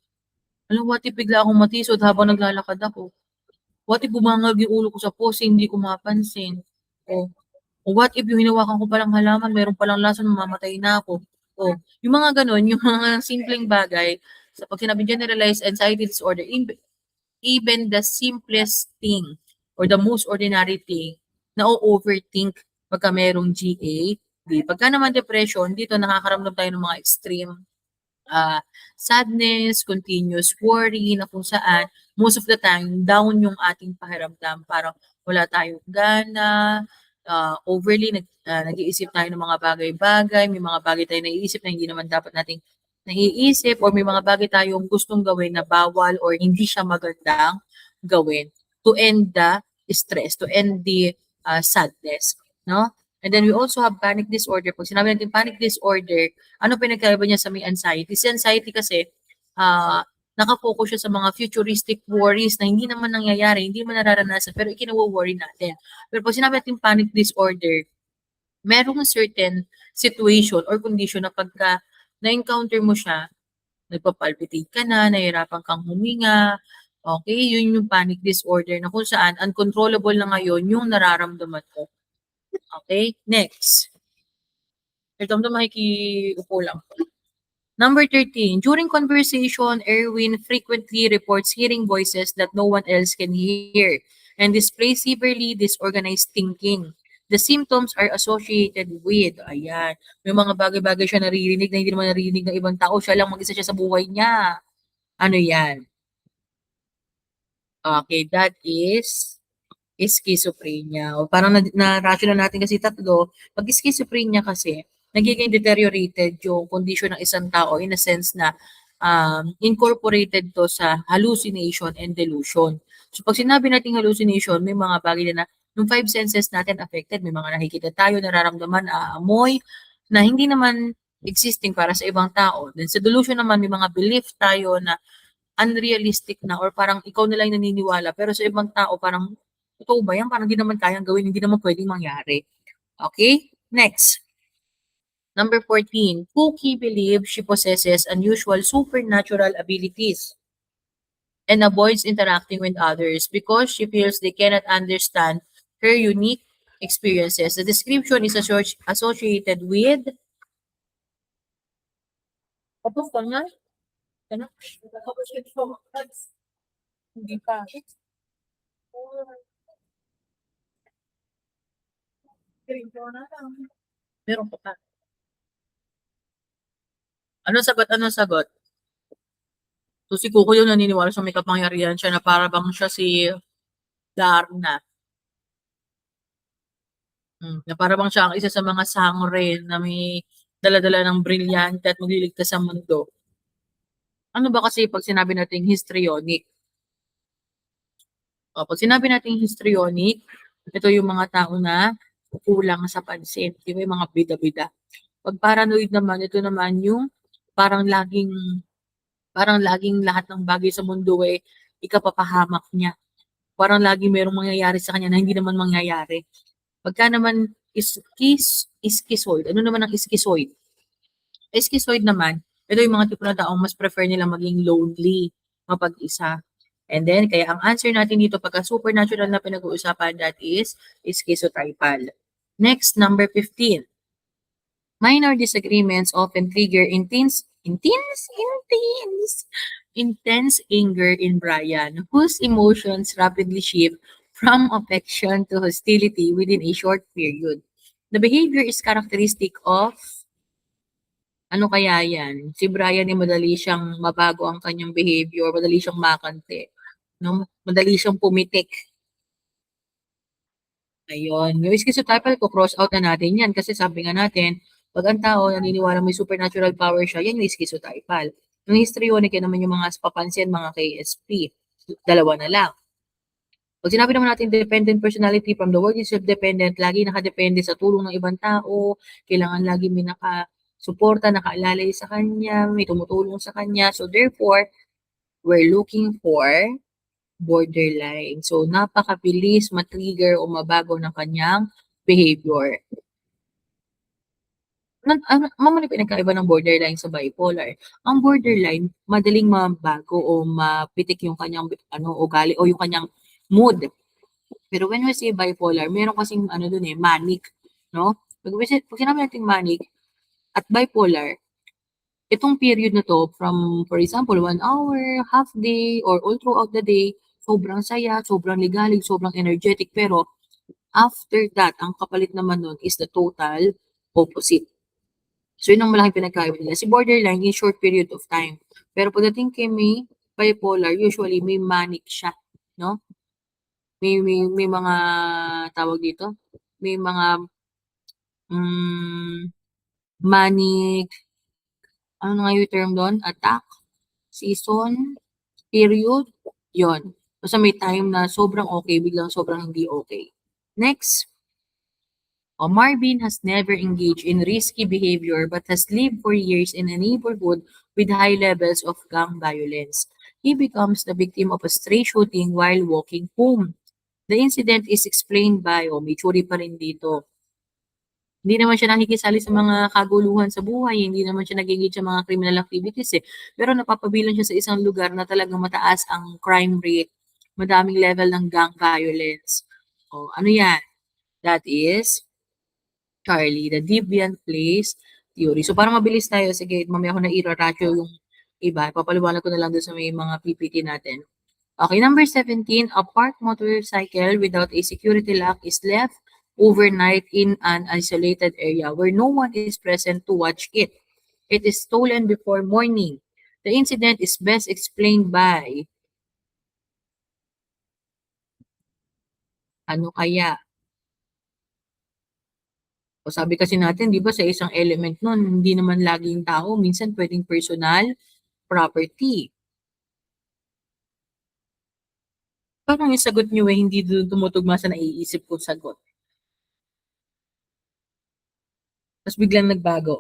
Alam, what if bigla akong matisod habang naglalakad ako? What if bumangag yung ulo ko sa poste, hindi ko mapansin? O what if yung hinawakan ko palang halaman, meron palang lason, mamamatay na ako? O, yung mga ganon, yung mga simpleng bagay, sa pag sinabi generalized anxiety disorder, even the simplest thing or the most ordinary thing na overthink pagka merong GAD. Pagka naman depression, dito nakakaramdam tayo ng mga extreme sadness, continuous worry, na kung saan most of the time down yung ating pakiramdam. Parang wala tayong gana, overly nag-iisip tayo ng mga bagay-bagay, may mga bagay tayo naiisip na hindi naman dapat nating naiisip, or may mga bagay tayong gustong gawin na bawal or hindi siya magandang gawin to end the stress, to end the sadness, no? And then we also have panic disorder. Pag sinabi natin panic disorder, ano pinagkaiba niya sa may anxiety? Si anxiety kasi, nakafocus siya sa mga futuristic worries na hindi naman nangyayari, hindi mo nararanasan, pero ikinawo-worry natin. Pero pag sinabi natin panic disorder, merong certain situation or condition na pagka na-encounter mo siya, nagpapalpitate ka na, nahihirapan kang huminga, okay, yun yung panic disorder na kung saan uncontrollable na ngayon yung nararamdaman mo. Okay, next. Ito makikiupo lang. Number 13, during conversation, Erwin frequently reports hearing voices that no one else can hear and displays severely disorganized thinking. The symptoms are associated with, ayan, may mga bagay-bagay siya naririnig na hindi naman naririnig ng ibang tao, siya lang mag-isa siya sa buhay niya. Ano yan? Okay, that is schizophrenia. O parang na-rational natin kasi tatlo. Pag schizophrenia kasi, nagiging deteriorated yung condition ng isang tao in a sense na incorporated to sa hallucination and delusion. So pag sinabi natin hallucination, may mga bagay na yung five senses natin affected. May mga nakikita tayo, nararamdaman, amoy, na hindi naman existing para sa ibang tao. Then sa delusion naman, may mga belief tayo na unrealistic na or parang ikaw na lang naniniwala pero sa ibang tao parang totoo ba yan? Parang hindi naman kayang gawin, hindi naman pwedeng mangyari. Okay? Next. Number 14, Pookie believes she possesses unusual supernatural abilities and avoids interacting with others because she feels they cannot understand her unique experiences. The description is associated with tapos ka nga? Hindi pa. Meron pa. Anong sagot? Anong sagot? So si Kuko yung naniniwala sa may kapangyarihan siya na para bang siya si Darna. Na para bang siya ang isa sa mga sangre na may dala-dala ng brilyante at magliligtas sa mundo. Ano ba kasi pag sinabi nating histrionic? O, pag sinabi nating histrionic, ito yung mga tao na kulang sa pansin. Di ba yung mga bida-bida? Pag paranoid naman, ito naman yung parang laging lahat ng bagay sa mundo ikapapahamak niya. Parang laging merong mangyayari sa kanya na hindi naman mangyayari. Pagka naman schizoid, ano naman ang schizoid? Schizoid naman, ito yung mga tipo na taong mas prefer nila maging lonely, mapag-isa. And then, kaya ang answer natin dito pagka supernatural na pinag-uusapan, that is schizotypal. Next, number 15. Minor disagreements often trigger intense anger in Brian, whose emotions rapidly shift from affection to hostility within a short period. The behavior is characteristic of ano kaya yan? Si Brian ay madali siyang mabago ang kanyang behavior, madali siyang makante, no? Madali siyang pumitik. Ayun, yung schizotypal ko cross out na natin yan kasi sabi nga natin, pag ang tao naniniwala may supernatural power siya, yan yung schizotypal. Yung histrionic yan naman yung mga papansin, mga KSP. Dalawa na lang. Pag sinabi naman natin dependent personality, from the word itself dependent, lagi nakadepende sa tulong ng ibang tao, kailangan lagi may nakasuporta, nakaalalay sa kanya, may tumutulong sa kanya. So therefore, we're looking for borderline. So napakabilis matrigger o mabago ng kanyang behavior. Ano pinagkaiba ng borderline sa bipolar? Ang borderline, madaling mabago o mapitik yung kanyang ugali o yung kanyang mood. Pero when we say bipolar, meron kasing dun manic, no? Pag sinabi natin manic at bipolar, itong period na to from, for example, 1 hour, half day, or all throughout the day, sobrang saya, sobrang ligalig, sobrang energetic, pero after that, ang kapalit naman nun is the total opposite. So, yun ang malaking pinagkaiba nila. Si borderline, in short period of time. Pero pagdating kay may bipolar, usually may manic siya, no? May mga tawag dito, may mga manic, ano nga yung term doon? Attack, season, period, yon. Basta may time na sobrang okay, biglang sobrang hindi okay. Next, Marvin has never engaged in risky behavior but has lived for years in a neighborhood with high levels of gang violence. He becomes the victim of a stray shooting while walking home. The incident is explained by, may tsuri pa rin dito. Hindi naman siya nakikisali sa mga kaguluhan sa buhay, hindi naman siya nag-engage sa mga criminal activities eh. Pero napapabilang siya sa isang lugar na talagang mataas ang crime rate, madaming level ng gang violence. Ano yan? That is Charlie, the deviant place theory. So, para mabilis tayo, sige, mamaya ko na i-ratio yung iba. Papaliwanag ko na lang doon sa may mga PPT natin. Okay, number 17, a parked motorcycle without a security lock is left overnight in an isolated area where no one is present to watch it. It is stolen before morning. The incident is best explained by ano kaya? O sabi kasi natin, di ba, sa isang element nun, hindi naman laging tao, minsan pwedeng personal property. Parang yung sagot nyo hindi tumutugma sa naiisip kong sagot. Tapos biglang nagbago,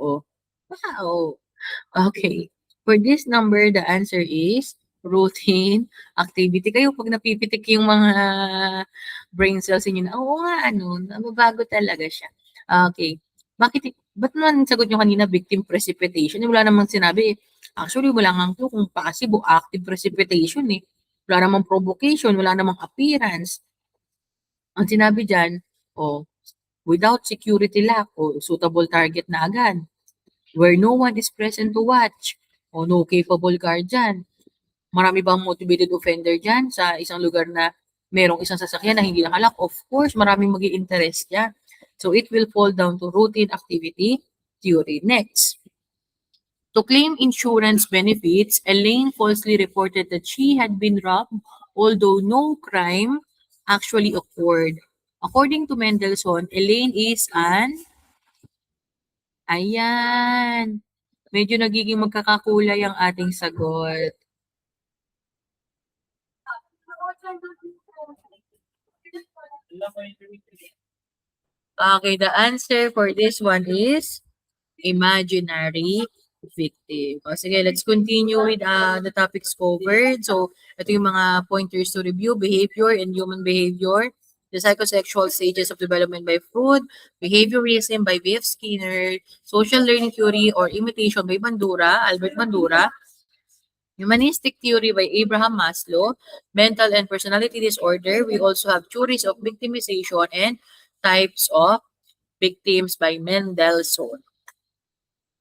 Wow! Okay. For this number, the answer is routine activity. Kayo, pag napipitik yung mga brain cells inyo na, oo nga, nababago talaga siya. Okay. Ba't naman sagot nyo kanina, victim precipitation? Wala namang sinabi. Actually, wala nga clue kung passive o active precipitation eh. Wala namang provocation, wala namang appearance. Ang sinabi dyan, without security lock, suitable target na agad. Where no one is present to watch, no capable guard dyan. Marami bang motivated offender dyan sa isang lugar na merong isang sasakyan na hindi nakalock? Of course, maraming mag-i-interest dyan. So, it will fall down to routine activity theory. Next. To claim insurance benefits, Elaine falsely reported that she had been robbed, although no crime actually occurred. According to Mendelssohn, Elaine is ayan, medyo nagiging magkakakulay ang ating sagot. Okay, the answer for this one is imaginary victim. Sige, let's continue with the topics covered. So, ito yung mga pointers to review: behavior and human behavior, the psychosexual stages of development by Freud, behaviorism by B.F. Skinner, social learning theory or imitation by Albert Bandura, Humanistic theory by Abraham Maslow, mental and personality disorder. We also have theories of victimization and types of victims by Mendelssohn.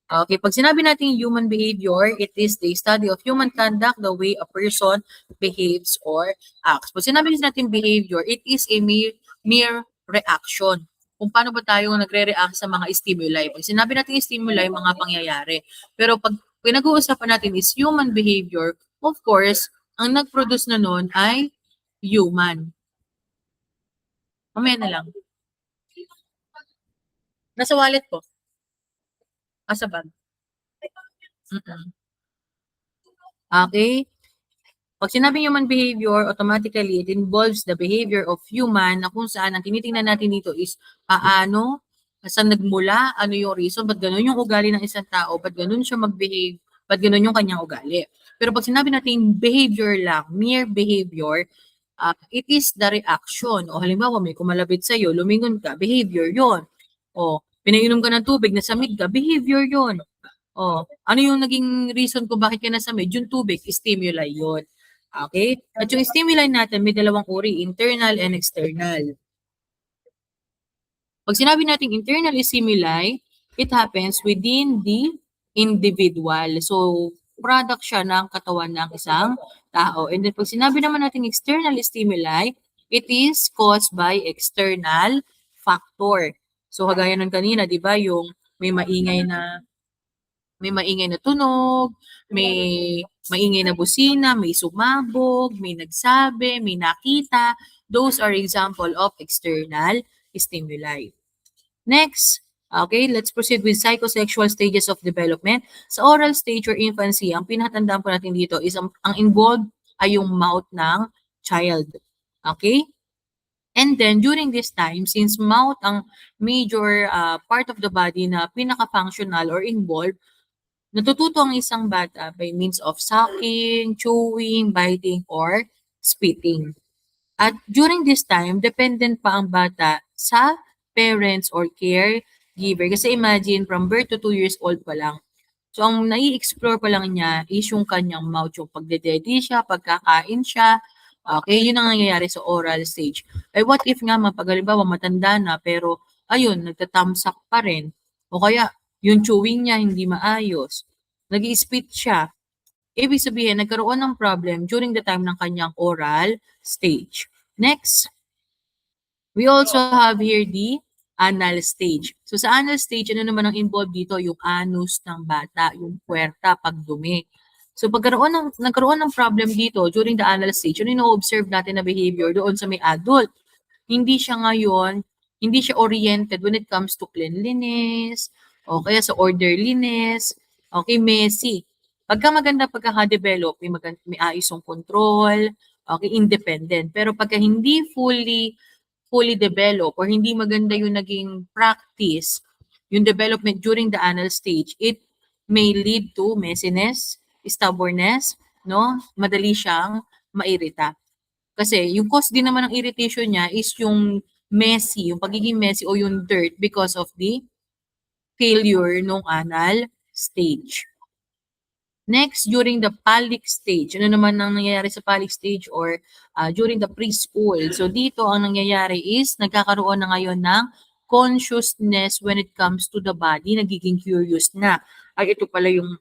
Okay, pag sinabi natin human behavior, it is the study of human conduct, the way a person behaves or acts. Pag sinabi natin behavior, it is a mere reaction. Kung paano ba tayo nagre-react sa mga stimuli. Pag sinabi natin stimuli, mga pangyayari. Pero pag pinag-uusapan natin is human behavior, of course, ang nag-produce na nun ay human. Mamaya na lang. Nasa wallet ko. Sa bag. Okay? Pag sinabing human behavior, automatically, it involves the behavior of human na kung saan ang tinitingnan natin dito is paano, saan nagmula, ano yung reason, ba't ganun yung ugali ng isang tao, ba't ganun siya mag-behave, ba't ganun yung kanyang ugali. Pero pag sinabi natin behavior lang, mere behavior, it is the reaction. O halimbawa, may kumalapit sa'yo, lumingon ka, behavior yon. O, pinainom ka ng tubig, nasamig ka, behavior yon. O, ano yung naging reason kung bakit ka nasamig? Yung tubig, stimuli yon. Okay? At yung stimuli natin, may dalawang uri, internal and external. Pag sinabi natin internal stimuli, it happens within the individual. So, product siya ng katawan ng isang tao. And then, pag sinabi naman natin external stimuli, it is caused by external factor. So, kagaya ng kanina, di ba, yung may maingay na tunog, may maingay na busina, may sumabog, may nagsabi, may nakita. Those are example of external stimuli. Next, okay, let's proceed with psychosexual stages of development. Sa oral stage or infancy, ang pinatandaan po natin dito is ang involved ay yung mouth ng child. Okay? And then, during this time, since mouth ang major part of the body na pinaka-functional or involved, natututo ang isang bata by means of sucking, chewing, biting, or spitting. At during this time, dependent pa ang bata sa parents or caregiver. Kasi imagine, from birth to 2 years old pa lang. So, ang nai-explore pa lang niya is yung kanyang mouth, yung pagdededi siya, pagkakain siya. Okay, yun ang nangyayari sa oral stage. Eh, what if nga, halimbawa, matanda na, pero, ayun, nagtatamsak pa rin. O kaya, yung chewing niya hindi maayos. Nag-i-spit siya. Ibig sabihin, nagkaroon ng problem during the time ng kanyang oral stage. Next, we also have here the anal stage. So sa anal stage, ano naman ang involved dito? Yung anus ng bata, yung puwerta, pagdumi. So nagkaroon ng problem dito during the anal stage, ano yung observe natin na behavior doon sa may adult? Hindi siya oriented when it comes to cleanliness, o kaya sa orderliness, okay, messy. Pagka maganda pagkaka-develop, may ayos yung control, okay, independent. Pero pagka hindi fully develop or hindi maganda yung naging practice, yung development during the anal stage, it may lead to messiness, stubbornness, no? Madali siyang mairita. Kasi yung cause din naman ng irritation niya is yung messy, yung pagiging messy o yung dirt because of the failure nung anal stage. Next, during the phallic stage. Ano naman ang nangyayari sa phallic stage or during the preschool? So dito ang nangyayari is nagkakaroon na ngayon ng consciousness when it comes to the body. Nagiging curious na. Ay, ito pala yung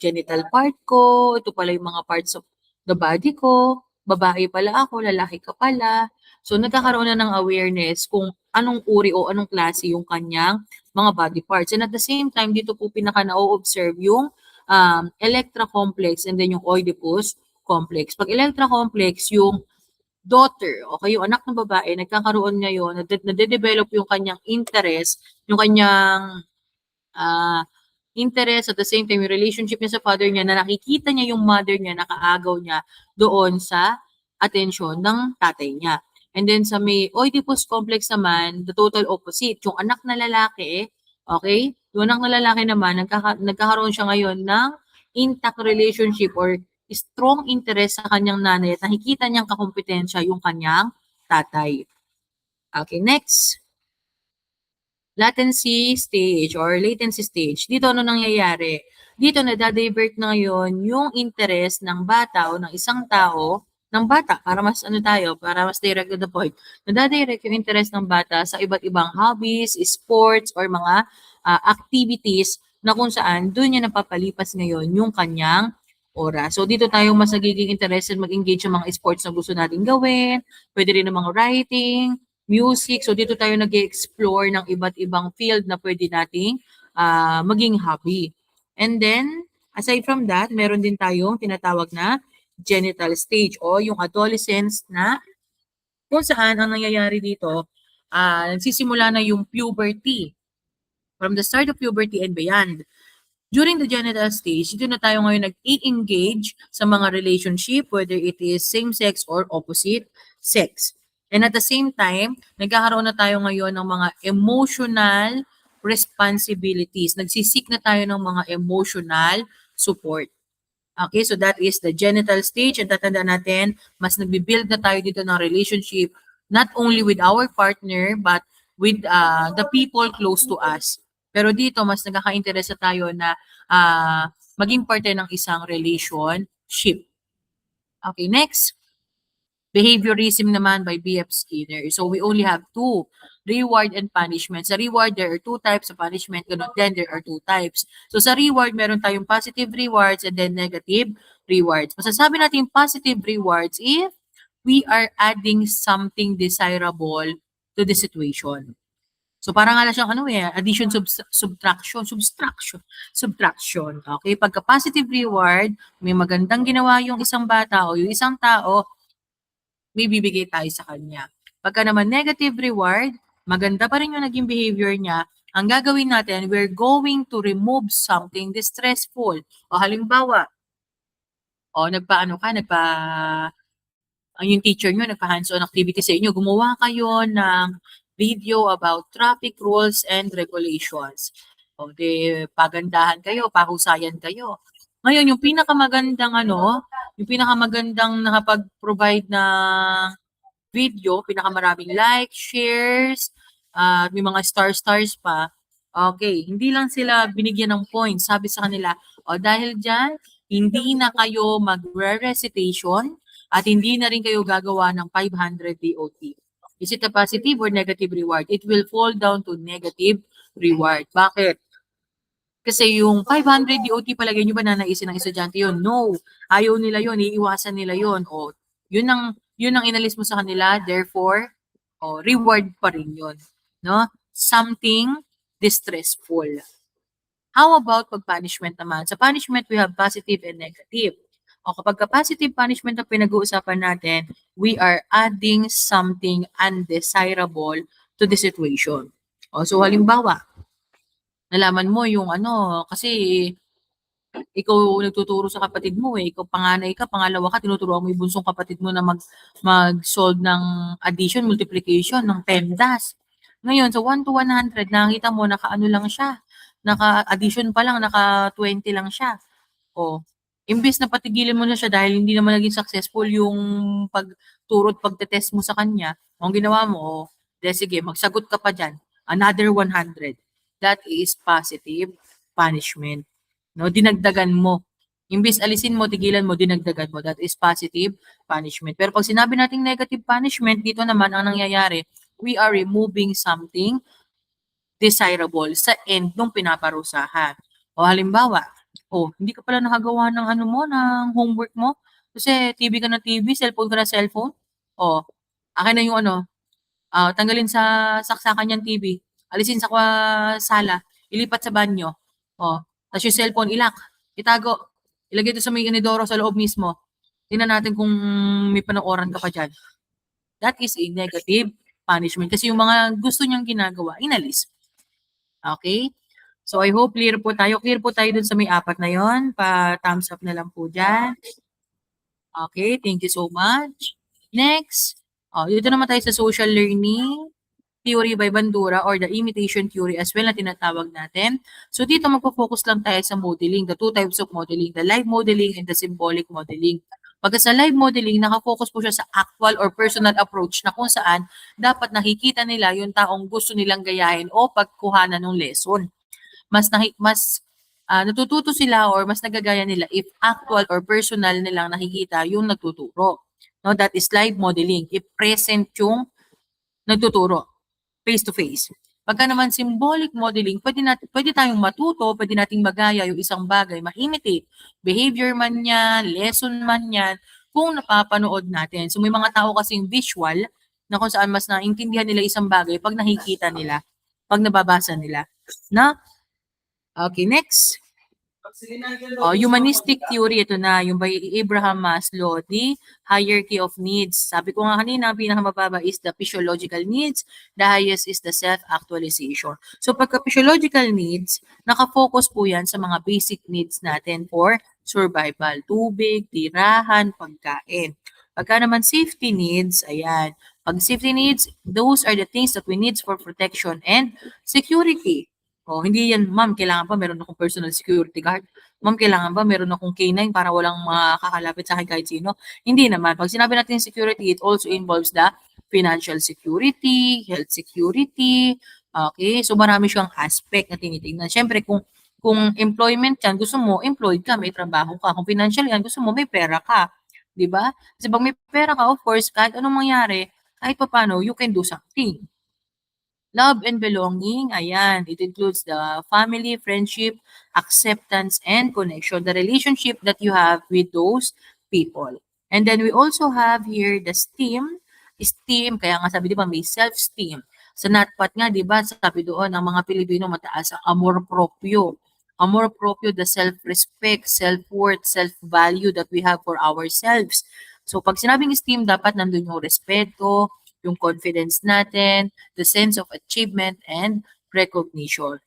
genital part ko, ito pala yung mga parts of the body ko, babae pala ako, lalaki ka pala. So nagkakaroon na ng awareness kung anong uri o anong klase yung kanyang mga body parts. And at the same time, dito po pinaka na-observe yung Electra complex and then yung Oedipus complex. Pag Electra complex, yung daughter, okay, yung anak ng babae, nagkakaroon ngayon, nade-develop yung kanyang interest, yung kanyang interest, at the same time, yung relationship niya sa father niya, na nakikita niya yung mother niya, nakaagaw niya doon sa atensyon ng tatay niya. And then sa may Oedipus complex naman, the total opposite. Yung anak na lalaki, okay? Yung anak na lalaki naman, nagkakaroon siya ngayon ng intact relationship or strong interest sa kanyang nanay at nakikita niyang kakompetensya yung kanyang tatay. Okay, next. Latency stage or latency stage. Dito ano nangyayari? dito nadadivert na ngayon yung interest ng bata o ng isang tao, ng bata, para mas ano tayo, para mas direct to the point, nadadirect yung interest ng bata sa iba't ibang hobbies, sports, or mga activities na kung saan doon niya napapalipas ngayon yung kanyang oras. So dito tayo mas nagiging interested mag-engage sa mga sports na gusto nating gawin, pwede rin ng mga writing, music. So dito tayo nag-explore ng iba't ibang field na pwede nating maging hobby. And then, aside from that, meron din tayong tinatawag na genital stage o yung adolescence na kung saan ang nangyayari dito, nagsisimula na yung puberty. From the start of puberty and beyond. During the genital stage, dito na tayo ngayon nag-engage sa mga relationship, whether it is same-sex or opposite sex. And at the same time, nagkakaroon na tayo ngayon ng mga emotional responsibilities. Nagsisik na tayo ng mga emotional support. Okay, so that is the genital stage. And tatandaan natin, mas nagbi-build na tayo dito ng relationship, not only with our partner, but with the people close to us. Pero dito, mas nagkaka-interest tayo na maging parte ng isang relationship. Okay, next. Behaviorism naman by B.F. Skinner. So we only have two, reward and punishment. Sa reward, there are two types. Sa punishment, ganun din, there are two types. So sa reward, meron tayong positive rewards and then negative rewards. Masasabi natin positive rewards if we are adding something desirable to the situation. So parang nga siyang addition, subtraction. Okay, pagka positive reward, may magandang ginawa yung isang bata o yung isang tao, may bibigay tayo sa kanya. Pagka naman negative reward, maganda pa rin yung naging behavior niya, ang gagawin natin, we're going to remove something distressful. O halimbawa, yung teacher nyo, nagpa-hands-on activity sa inyo, gumawa kayo ng video about traffic rules and regulations. O di, pagandahan kayo, pahusayan kayo. Ngayon, yung pinakamagandang nakapag-provide na video, pinakamaraming like, shares, may mga stars pa. Okay, hindi lang sila binigyan ng points. Sabi sa kanila, dahil dyan, hindi na kayo mag-recitation at hindi na rin kayo gagawa ng 500 DOT. Is it a positive or negative reward? It will fall down to negative reward. Bakit? Kasi yung 500 DOT palagay nyo ba nanaisin ng estudyante yun? No. Ayaw nila yun. Iiwasan nila yun. O, yun ang inalis mo sa kanila. Therefore, reward pa rin yun. No? Something distressful. How about pag-punishment naman? Sa punishment, we have positive and negative. O kapag positive punishment ang pinag-uusapan natin, we are adding something undesirable to the situation. O, so halimbawa, nalaman mo yung kasi ikaw nagtuturo sa kapatid mo ikaw panganay ka, pangalawa ka, tinuturuan mo yung bunsong kapatid mo na mag-solve ng addition, multiplication ng PEMDAS. Ngayon, sa 1 to 100, nakita mo, naka-ano lang siya, naka-addition pa lang, naka-20 lang siya. O, imbes na patigilin mo na siya dahil hindi naman naging successful yung pagturo at pagtetest mo sa kanya, ang ginawa mo, sige, magsagot ka pa dyan, another 100. That is positive punishment. No, dinagdagan mo. Imbis alisin mo, tigilan mo, dinagdagan mo. That is positive punishment. Pero pag sinabi nating negative punishment, dito naman ang nangyayari, we are removing something desirable sa end ng pinaparusahan. O halimbawa, hindi ka pala nakagawa ng ng homework mo. Kasi TV ka na TV, cellphone ka na cellphone. Akin na yung tanggalin sa saksakan yung TV, alisin sa sala, ilipat sa banyo. Tapos yung cellphone, itago, ilagay ito sa may inidoro sa loob mismo. Tingnan natin kung may panooran ka pa dyan. That is a negative punishment kasi yung mga gusto niyang ginagawa, inalis. Okay? So I hope clear po tayo. Clear po tayo dun sa may apat na yon. Pa-thumbs up na lang po dyan. Okay, thank you so much. Next, dito naman tayo sa social learning theory by Bandura or the imitation theory as well na tinatawag natin. So dito magpo-focus lang tayo sa modeling, the two types of modeling, the live modeling and the symbolic modeling. Pagka sa live modeling, nakafocus po siya sa actual or personal approach na kung saan dapat nakikita nila yung taong gusto nilang gayahin o pagkuhanan ng lesson. Mas natututo sila or mas nagagaya nila if actual or personal nilang nakikita yung nagtuturo. No, that is live modeling. If present yung nagtuturo, face to face. Pagka naman symbolic modeling, pwede tayong matuto, pwede nating magaya yung isang bagay, ma-imitate. Behavior man yan, lesson man yan, kung napapanood natin. So may mga tao kasing visual na kung saan mas naintindihan nila isang bagay pag nakikita nila, pag nababasa nila. Na? Okay, next. Humanistic theory, ito na, yung by Abraham Maslow, the hierarchy of needs. Sabi ko nga kanina, ang pinakamababa is the physiological needs, the highest is the self-actualization. So pagka physiological needs, nakafocus po yan sa mga basic needs natin for survival. Tubig, tirahan, pagkain. Pagka naman safety needs, ayan. Pag safety needs, those are the things that we need for protection and security. Hindi yan, ma'am, kailangan ba meron akong personal security guard? Ma'am, kailangan ba meron akong K9 para walang makakalapit sa akin kahit sino? Hindi naman. Pag sinabi natin security, it also involves the financial security, health security. Okay? So marami siyang aspect na tinitingnan. Siyempre, kung employment yan, gusto mo, employed ka, may trabaho ka. Kung financial yan, gusto mo, may pera ka. Di ba? Kasi pag may pera ka, of course, kahit anong mangyari, kahit pa paano, you can do something. Love and belonging, ayan, it includes the family, friendship, acceptance, and connection, the relationship that you have with those people. And then we also have here the esteem, kaya nga sabi di ba may self-esteem. Sa NatPat nga, di ba, sabi doon, ang mga Pilipino mataas ang amor proprio. Amor proprio, the self-respect, self-worth, self-value that we have for ourselves. So pag sinabing esteem, dapat nandun yung respeto, yung confidence natin, the sense of achievement and recognition.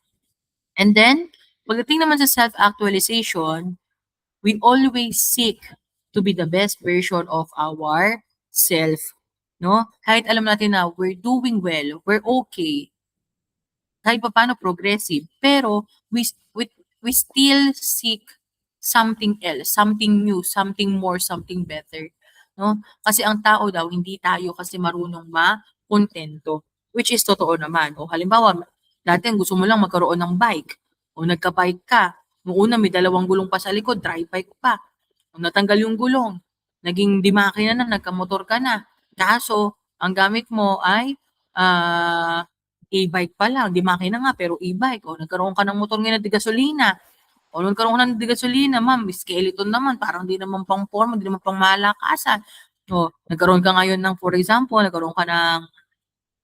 And then, pagdating naman sa self-actualization, we always seek to be the best version of ourself. No? Kahit alam natin na we're doing well, we're okay, kahit pa paano progressive, pero we still seek something else, something new, something more, something better. No? Kasi ang tao daw, hindi tayo kasi marunong ma-kontento, which is totoo naman. O halimbawa, dati gusto mo lang magkaroon ng bike, o nagka-bike ka, noong una may 2 gulong pa sa likod, dry bike pa. O natanggal yung gulong, naging di makina na, nagka-motor ka na. Kaso, ang gamit mo ay e-bike pa lang, di makina nga, pero e-bike. O nagkaroon ka ng motor ngayon na di gasolina. O nagkaroon ka ng di gasolina, ma'am, skeleton naman, parang di naman pang forma, di naman pang malakasan. O, nagkaroon ka ngayon ng, for example, nagkaroon ka ng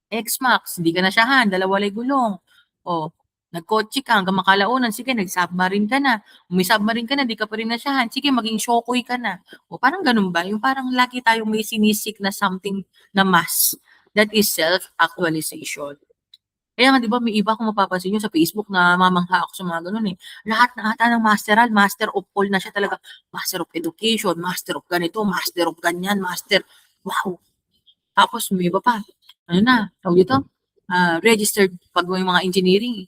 X-Max, hindi ka nasyahan, 2 lay gulong. O, nagkotse ka hanggang makalaunan, sige, nag-submarine ka na. May submarine ka na, di ka pa rin nasyahan, sige, maging shokoy ka na. O, parang ganun ba? Yung parang lagi tayong may sinisik na something na mas. That is self-actualization. Kaya nga 'di ba may iba kung mapapansin niyo sa Facebook namamangha ako sa mga gano'n, eh. Lahat na ata ng master of all na siya talaga. Master of education, master of ganito, master of ganyan, master wow! Tapos may iba pa, ano na, tawag dito, registered 'pag yung mga engineering,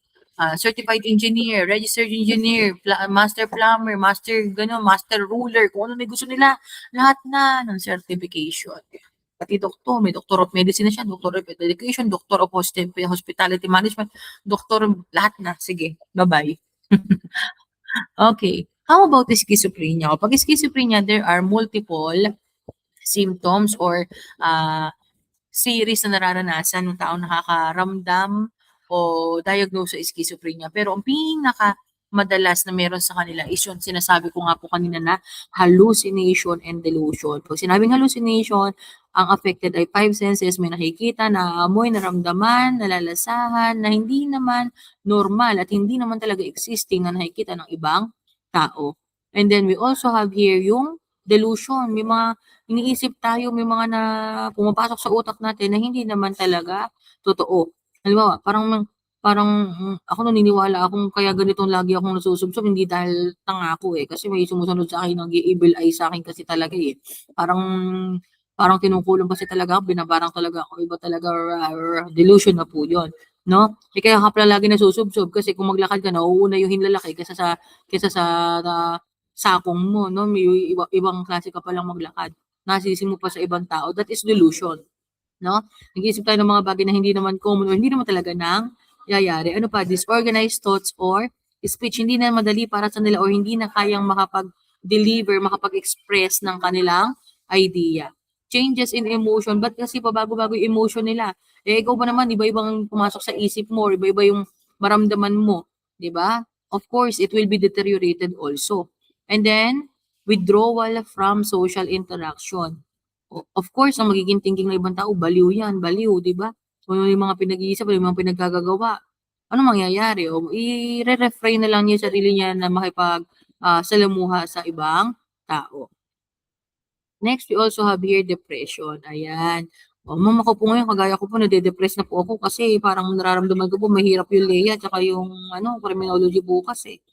certified engineer, registered engineer, master plumber, master gano'n, master ruler, kung ano may gusto nila, lahat na ng certification. Pati doktor, may Doctor of Medicine na siya, Doctor of Education, Doctor of Hospitality Management, Doctor lahat na. Sige, bye-bye. Okay. How about schizophrenia? Pag schizophrenia, there are multiple symptoms or series na nararanasan ng taong nakakaramdam o diagnose sa schizophrenia. Pero ang madalas na meron sa kanila is yung sinasabi ko nga po kanina na hallucination and delusion. Pag sinabing hallucination, ang affected ay 5 senses, may nakikita, naaamoy, naramdaman, nalalasahan, na hindi naman normal at hindi naman talaga existing na nakikita ng ibang tao. And then we also have here yung delusion. May mga iniisip tayo, may mga na pumapasok sa utak natin na hindi naman talaga totoo. Halimbawa, parang ako naniniwala akong kaya ganitong lagi akong nasusubsob hindi dahil tanga ako, eh, kasi may sumusunod sa akin, nag-e-evil eye sa'kin kasi talaga, eh. Parang kinukulong kasi talaga ako, binabarang talaga ako, iba talaga delusion na po 'yun, 'no? Kaya ka pala lagi nasusubsob kasi kung maglakad ka nauuna yung hinlalaki kaysa sa sakong mo, 'no? May ibang klase ka palang maglakad, nasisi mo pa sa ibang tao, that is delusion, 'no? Nag-iisip tayo ng mga bagay na hindi naman common or hindi naman talaga nangyayari. Ano pa, disorganized thoughts or speech, hindi na madali para sa nila or hindi na kayang makapag-deliver, makapag-express ng kanilang idea. Changes in emotion, ba't kasi pabago-bago yung emotion nila? Eh, ikaw ba naman, iba-ibang pumasok sa isip mo, iba-iba yung maramdaman mo, di ba? Of course, it will be deteriorated also. And then, withdrawal from social interaction. Of course, ang magiging thinking ng ibang tao, baliw yan, baliw, di ba? Kung ano yung mga pinag-iisip, yung mga pinaggagawa, ano mangyayari? O i-refrain na lang niya yung sarili niya na salamuha sa ibang tao. Next, we also have here depression. Ayan. O, ma'am, ako po ngayon, kagaya ko po, nade-depress na po ako kasi parang nararamdaman ko po, mahirap yung Lea at yung criminology bukas eh.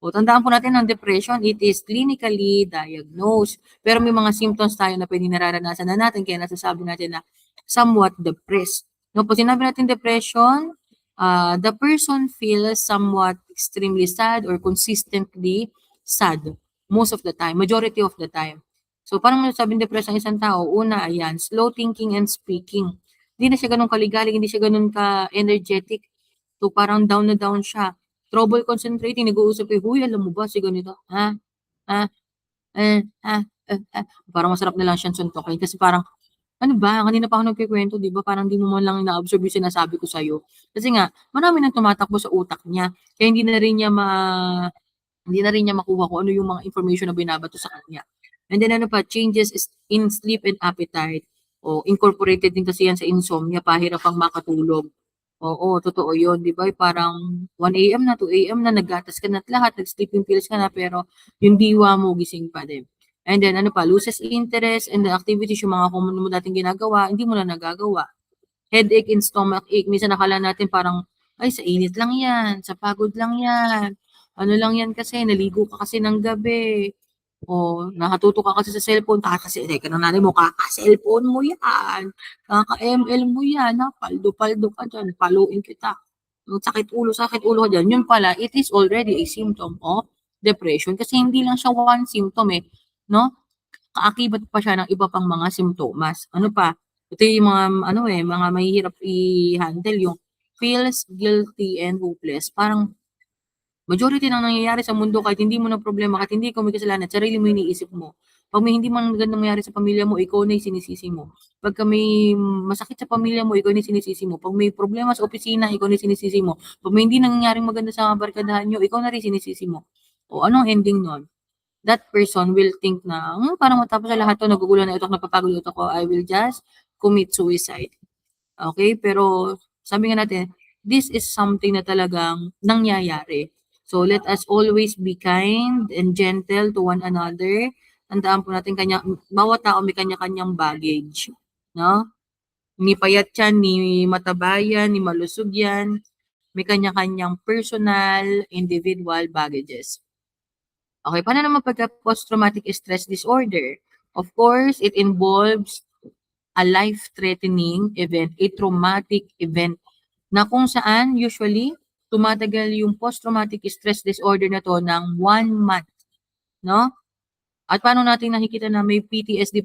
O, tandaan po natin ang depression, it is clinically diagnosed. Pero may mga symptoms tayo na pwedeng nararanasan na natin, kaya nasasabi natin na somewhat depressed. No, pag sinabi natin depression, the person feels somewhat extremely sad or consistently sad most of the time, majority of the time. So, parang masasabing depressed ang isang tao, una, ayan, slow thinking and speaking. Hindi na siya ganun kaligalig, hindi siya ganun ka-energetic. So, parang down na down siya. Trouble concentrating, nag-uusap eh, huy, alam mo ba, si ganito, ha? Ha? Parang masarap na lang siyang suntokin. Kasi parang, ano ba, kanina pa ako nagkikwento, di ba? Parang di mo man lang ina-observe yung sinasabi ko sa'yo. Kasi nga, marami nang tumatakbo sa utak niya. Kaya hindi na rin niya makuha kung ano yung mga information na binabato sa kanya. And then ano pa, changes in sleep and appetite. O incorporated din kasi yan sa insomnia, pahirap ang makatulog. Oo, totoo yun, di ba? Parang 1 AM na, 2 AM na, naggatas ka na at lahat, nag-sleeping pills ka na, pero yung diwa mo gising pa din. And then ano pa, loses interest in the activities, yung mga kung ano mo dating ginagawa, hindi mo na nagagawa. Headache and stomach ache, minsan nakala natin parang, ay, sa init lang yan, sa pagod lang yan, ano lang yan kasi, naligo ka kasi ng gabi, o nakatutok ka kasi sa cellphone, teka ng nanay mo, kaka-cellphone mo yan, kaka-ML mo yan, paldo-paldo ka dyan, paluin kita. Sakit ulo ka dyan. Yun pala, it is already a symptom of depression kasi hindi lang siya one symptom eh, no? Kaakibat pa siya ng iba pang mga simptomas. Ano pa? Ito yung mga mahihirap i-handle, yung feels guilty and hopeless. Parang majority ng nangyayari sa mundo, kahit hindi mo na problema, kahit hindi ikaw may kasalanan, sarili mo iniisip mo. Pag may hindi man magandang nangyari sa pamilya mo, ikaw na yung sinisisi mo. Pagka may masakit sa pamilya mo, ikaw na yung sinisisi mo. Pag may problema sa opisina, ikaw na yung sinisisi mo. Pag may hindi nangyaring maganda sa barkadahan nyo, ikaw na rin sinisisi mo. O anong ending nun? That person will think na, parang matapos sa lahat to, nagugulo na ito, napapagod ito ko, I will just commit suicide. Okay? Pero sabi nga natin, this is something na talagang nangyayari. So let us always be kind and gentle to one another. Tandaan po natin bawat tao may kanya-kanyang baggage. No? Ni payat yan, ni mataba yan, ni malusog yan. May kanya-kanyang personal, individual baggages. Okay, paano naman pagka post-traumatic stress disorder? Of course, it involves a life-threatening event, a traumatic event na kung saan usually tumatagal yung post-traumatic stress disorder na to ng 1 month, no? At paano natin nakikita na may PTSD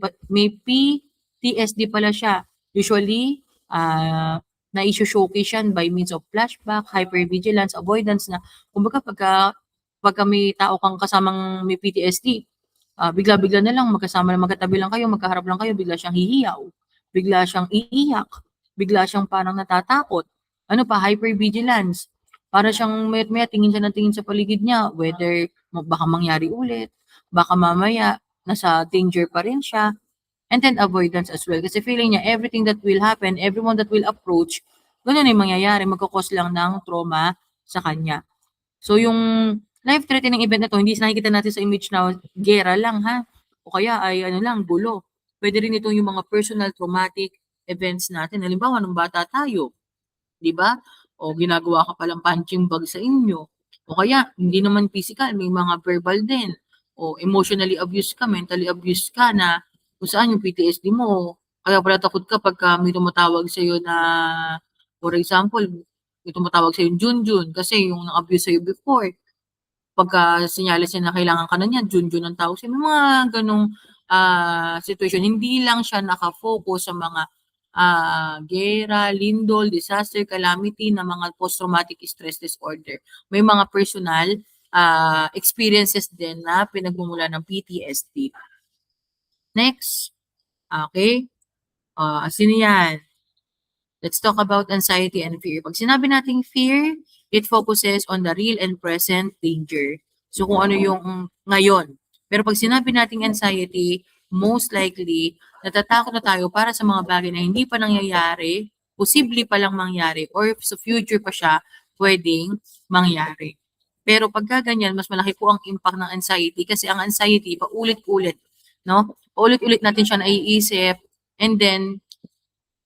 pala siya? Usually, na-showcase yan by means of flashback, hypervigilance, avoidance na kumbaga pagka may tao kang kasamang may PTSD, bigla-bigla na lang magkatabi lang kayo, magkaharap lang kayo, bigla siyang hihiyaw, bigla siyang iiyak, bigla siyang parang natatakot. Ano pa, hypervigilance. Para siyang mayat-maya tingin siya ng tingin sa paligid niya, whether baka mangyari ulit, baka mamaya nasa danger pa rin siya. And then avoidance as well. Kasi feeling niya everything that will happen, everyone that will approach, ganun yung mangyayari, magkakos lang ng trauma sa kanya. So yung life-threatening event na to, hindi nakikita natin sa image na gera lang ha, o kaya ay gulo. Pwede rin ito yung mga personal traumatic events natin. Halimbawa, nung bata tayo, di ba? O ginagawa ka palang punching bag sa inyo. O kaya, hindi naman physical, may mga verbal din. O emotionally abused ka, mentally abused ka na kung saan yung PTSD mo. Kaya pala takot ka pagka may tumatawag sa'yo na, for example, may tumatawag sa'yo yung Junjun kasi yung na-abuse sa'yo before. Pagka sinyalis niya na kailangan ka na niya, Junjun ang tawag sa'yo. May mga ganong situation. Hindi lang siya nakafocus sa mga gera, lindol, disaster, calamity na mga post-traumatic stress disorder. May mga personal experiences din na pinagmumula ng PTSD. Next. Okay? Sino yan? Let's talk about anxiety and fear. Pag sinabi nating fear, it focuses on the real and present danger. So kung ano yung ngayon. Pero pag sinabi nating anxiety, most likely, natatakot na tayo para sa mga bagay na hindi pa nangyayari, posible pa lang mangyari, or sa future pa siya pwedeng mangyari. Pero pagka ganyan, mas malaki po ang impact ng anxiety kasi ang anxiety, paulit-ulit, no? Paulit-ulit natin siya naiisip, and then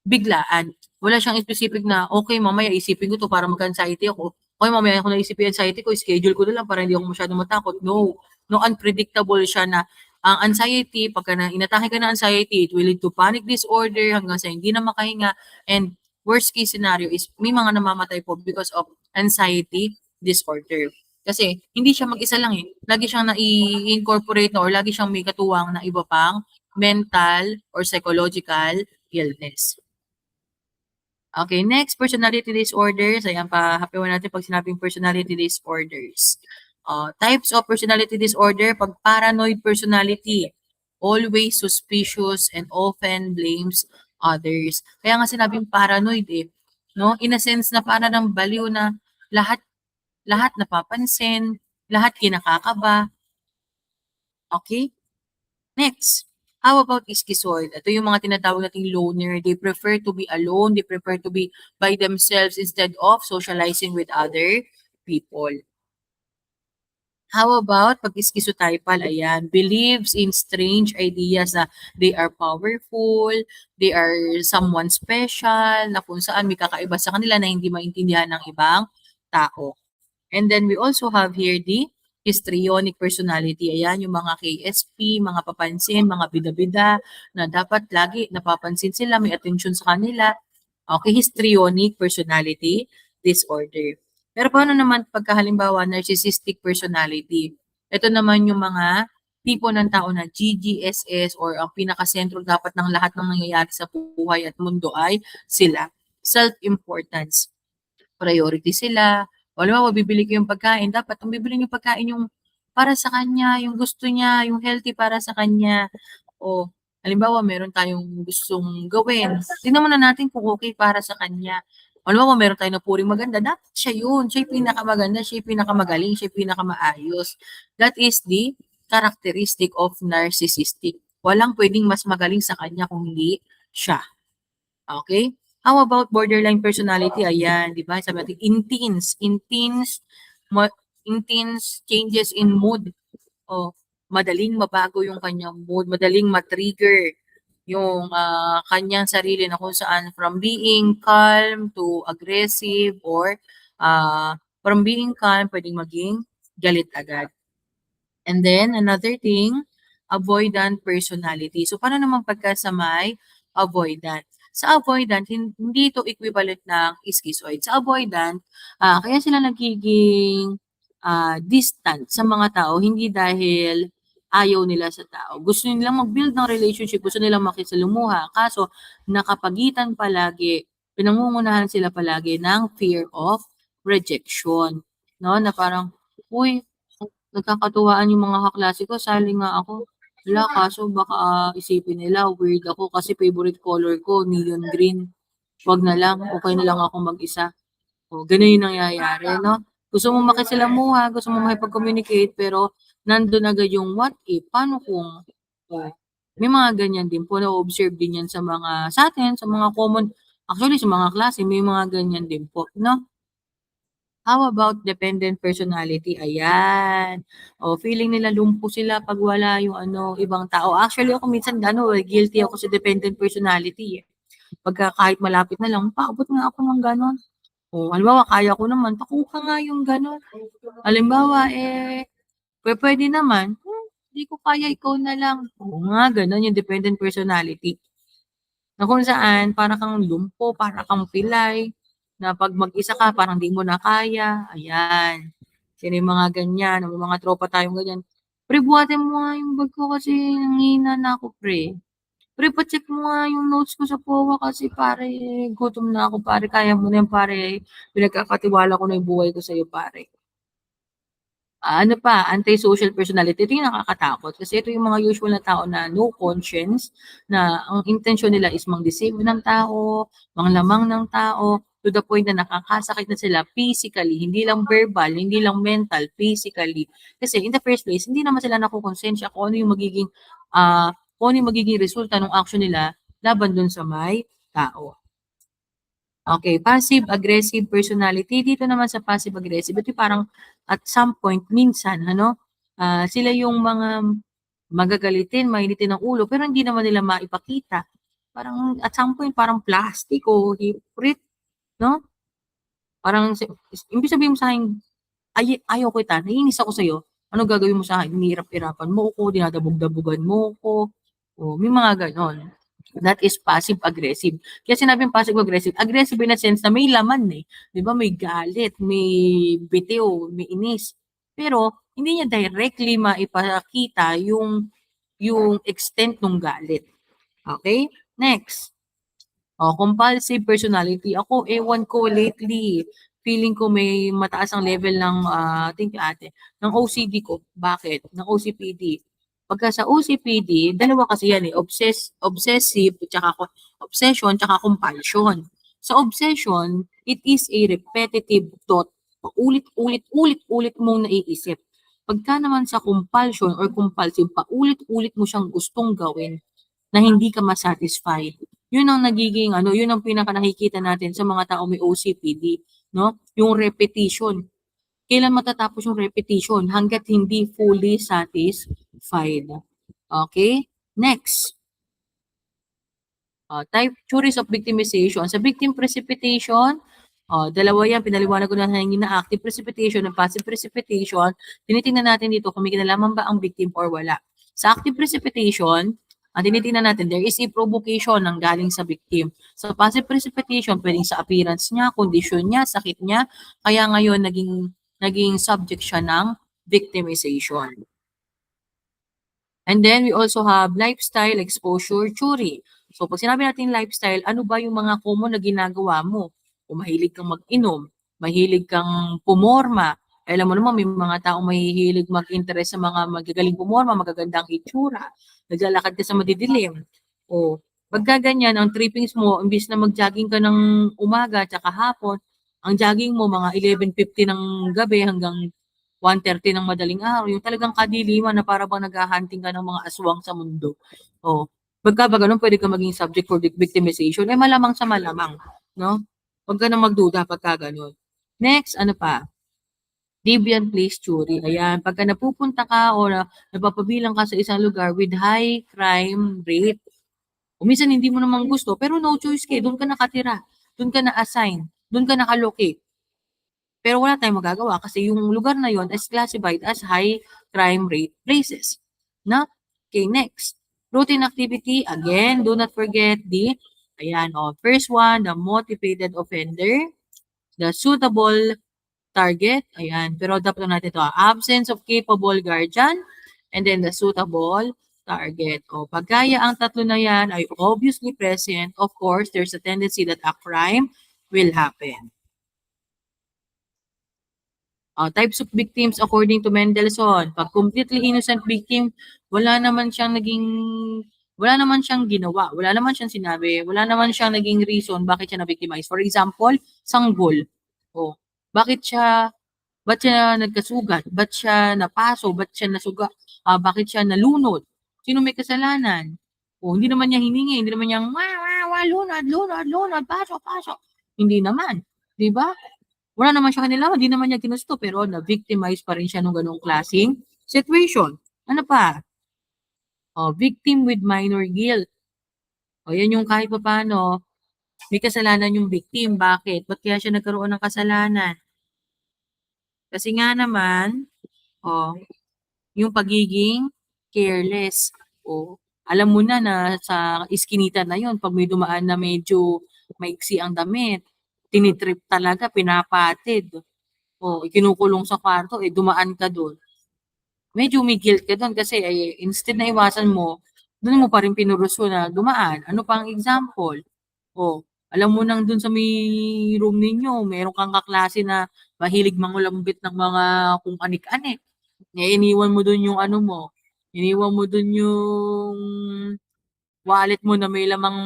biglaan. Wala siyang specific na, okay, mamaya isipin ko to para magka-anxiety ako. Okay, mamaya ako naisip yung anxiety ko, schedule ko na lang para hindi ako masyadong matakot. No. No, unpredictable siya na ang anxiety, pagka na inatake ka ng anxiety, it will lead to panic disorder hanggang sa hindi na makahinga. And worst case scenario is may mga namamatay po because of anxiety disorder. Kasi hindi siya mag-isa lang eh. Lagi siyang nai-incorporate or lagi siyang may katuwang na iba pang mental or psychological illness. Okay, next, personality disorders. Ayan, pahapiwan natin pag sinabing personality disorders. Types of personality disorder, pag paranoid personality, always suspicious and often blames others. Kaya nga sinabing paranoid eh. No? In a sense na para ng baliw na lahat lahat napapansin, lahat kinakakaba. Okay? Next, how about schizoid? Ito yung mga tinatawag nating loner. They prefer to be alone. They prefer to be by themselves instead of socializing with other people. How about pag schizotypal? Ayan, believes in strange ideas na they are powerful, they are someone special, na kung saan may kakaiba sa kanila na hindi maintindihan ng ibang tao. And then we also have here the histrionic personality. Ayan, yung mga KSP, mga papansin, mga bida-bida, na dapat lagi napapansin sila, may attention sa kanila. Okay, histrionic personality disorder. Pero paano naman pagka halimbawa narcissistic personality? Ito naman yung mga tipo ng tao na GGSS or ang pinakasentro dapat ng lahat ng nangyayari sa buhay at mundo ay sila. Self-importance. Priority sila. Halimbawa, bibili ko yung pagkain, dapat ang bibili yung pagkain yung para sa kanya, yung gusto niya, yung healthy para sa kanya. O halimbawa, meron tayong gustong gawin, tingnan muna natin kung okay para sa kanya. Halimbawa, meron tayong napuring maganda, dapat siya yun. Siya yung pinakamaganda, siya yung pinakamagaling, siya yung pinakamaayos. That is the characteristic of narcissistic. Walang pwedeng mas magaling sa kanya kung hindi siya. Okay? How about borderline personality? Ayan, di ba? Sabi natin, intense changes in mood. O, madaling mabago yung kanyang mood, madaling matrigger yung kanyang sarili na kung saan from being calm to aggressive or from being calm, pwedeng maging galit agad. And then, another thing, avoidant personality. So, paano naman pagka sa may avoidant? Sa avoidant, hindi ito equivalent ng schizoid. Sa avoidant, kaya sila nagiging distant sa mga tao, hindi dahil ayaw nila sa tao. Gusto nilang mag-build ng relationship, gusto nilang makisalamuha. Kaso, nakapagitan palagi, pinangungunahan sila palagi ng fear of rejection. No? Na parang, uy, nagkakatuwaan yung mga kaklase ko, sali nga ako. Wala, kaso baka isipin nila, weird ako kasi favorite color ko, neon green. Wag na lang, okay na lang ako mag-isa. O, ganun yung nangyayari, no? Gusto mo makisalamuha, gusto mo makipag-communicate, pero nandun agad yung what if, paano kung, may mga ganyan din po, na-observe din yan sa atin, sa mga common, actually sa mga klase, may mga ganyan din po, no? How about dependent personality? Ayan. O, feeling nila lumpo sila pag wala yung ibang tao. Actually, ako minsan guilty ako sa dependent personality. Pagka kahit malapit na lang, paabot nga ako ng gano'n. O, halimbawa, kaya ko naman, pakuha nga yung gano'n. Halimbawa, pwede naman, hindi ko kaya, ikaw na lang. Oo nga, gano'n yung dependent personality. Na kung saan, para kang lumpo, para kang pilay, na pag mag-isa ka, parang di mo na kaya. Ayan. Sino yung mga ganyan, may mga tropa tayong ganyan. Pre, buhatin mo nga yung bag ko kasi nanghihina na ako, pre. Pre, pa-check mo nga yung notes ko sa POA kasi pare, gutom na ako pare, kaya mo na yan pare, pinagkakatiwala ko na yung buhay ko sa'yo pare. Ano pa, anti-social personality. Ito yung nakakatakot kasi ito yung mga usual na tao na no conscience, na ang intention nila is mang-deceive ng tao, manglamang ng tao, to the point na nakakasakit na sila physically, hindi lang verbal, hindi lang mental, physically. Kasi in the first place, hindi naman sila nakukonsensya kung ano yung magiging, kung ano yung magiging resulta ng action nila laban dun sa may tao. Okay, passive-aggressive personality. Dito naman sa passive-aggressive, ito parang at some point, minsan, ano, sila yung mga magagalitin, mainitin ng ulo, pero hindi naman nila maipakita. Parang at some point, parang plastic o hypocrite, no? Parang, ibig sabihin mo sa akin, ayaw kita, naiinis ako sa'yo, ano gagawin mo sa akin? Hinihirap-hirapan mo ko, dinadabog-dabugan mo ko, o may mga ganon. That is passive-aggressive. Kaya sinabing passive-aggressive, aggressive in a sense na may laman eh. Di ba? May galit, may bitiw, may inis. Pero, hindi niya directly maipakita yung extent ng galit. Okay? Next. Compulsive personality. Ako, ewan ko lately, feeling ko may mataas ang level ng, thank you ate, ng OCD ko. Bakit? Ng OCPD. Pagka sa OCPD, dalawa kasi yan eh, obsessive, obsession, tsaka compulsion. Sa obsession, it is a repetitive thought. Paulit-ulit mong naiisip. Pagka naman sa compulsion or compulsive, paulit-ulit mo siyang gustong gawin na hindi ka ma-satisfied. Yun ang nagiging ano, yun ang pinaka nakikita natin sa mga taong may OCPD, no? Yung repetition. Kailan matatapos yung repetition? Hangga't hindi fully satisfied. Okay? Next. Type theories of victimization. Sa victim precipitation, dalawa yan, pinaliwanag ko na hangin na active precipitation and passive precipitation. Tinitingnan natin dito kung may kinalaman ba ang victim or wala. Sa active precipitation, ang tinitingnan natin, there is a provocation ng galing sa victim. Sa passive precipitation, pwedeng sa appearance niya, condition niya, sakit niya, kaya ngayon naging subject siya ng victimization. And then we also have lifestyle exposure theory. So pag sinabi natin lifestyle, ano ba yung mga common na ginagawa mo? Kung mahilig kang mag-inom, mahilig kang pumorma, alam mo naman may mga taong mahihilig mag-interest sa mga magagaling pumorma, magagandang itsura, naglalakad ka sa madidilim. O pagka ganyan, ang trippings mo, imbis na mag-jogging ka ng umaga at hapon, ang jogging mo mga 11:50 ng gabi hanggang 1:30 ng madaling araw, yung talagang kadiliman na para bang naghahunting ka ng mga aswang sa mundo. Pagka ba ganun, pwede ka maging subject for victimization, malamang sa malamang, no? Huwag ka na magduda pagka ganun. Next, ano pa? Deviant place theory. Ayan, pagka napupunta ka o napapabilang ka sa isang lugar with high crime rate, o minsan hindi mo naman gusto, pero no choice ka, doon ka nakatira, doon ka na-assign, doon ka nakalocate. Pero wala tayong magagawa kasi yung lugar na yon is classified as high crime rate places. Na? Okay, next. Routine activity, again, do not forget first one, the motivated offender, the suitable target, ayan, pero dapat natin ito, absence of capable guardian, and then the suitable target. Pagkaya ang tatlo na yan ay obviously present, of course, there's a tendency that a crime will happen. Types of victims according to Mendelssohn. Pag completely innocent victim, wala naman siyang ginawa, wala naman siyang sinabi, wala naman siyang naging reason bakit siya na-victimize. For example, sanggol. Ba't siya nagkasugat? Ba't siya napaso? Ba't siya nasuga? Bakit siya nalunod? Sino may kasalanan? Hindi naman niya hiningi, hindi naman niya, lunod, pasok. Hindi naman. Di ba? Wala naman siya kanila, hindi naman niya ginusto, pero na-victimize pa rin siya ng ganong klaseng situation. Ano pa? Victim with minor guilt. Yan yung kahit pa paano, may kasalanan yung victim. Bakit? Ba't kaya siya nagkaroon ng kasalanan? Kasi nga naman, yung pagiging careless. Alam mo na sa iskinita na yon, pag may dumaan na medyo maiksi ang damit, tinitrip talaga, pinapatid. Kinukulong sa kwarto, dumaan ka doon. Medyo may guilt ka doon kasi instead na iwasan mo, Doon mo pa rin pinurusyo na dumaan. Ano pang example? Oh, alam mo nang dun sa may room ninyo, meron kang kaklase na mahilig mangulambit ng mga kung anik-anik. Iniwan mo dun yung ano mo, iniwan mo dun yung wallet mo na may lamang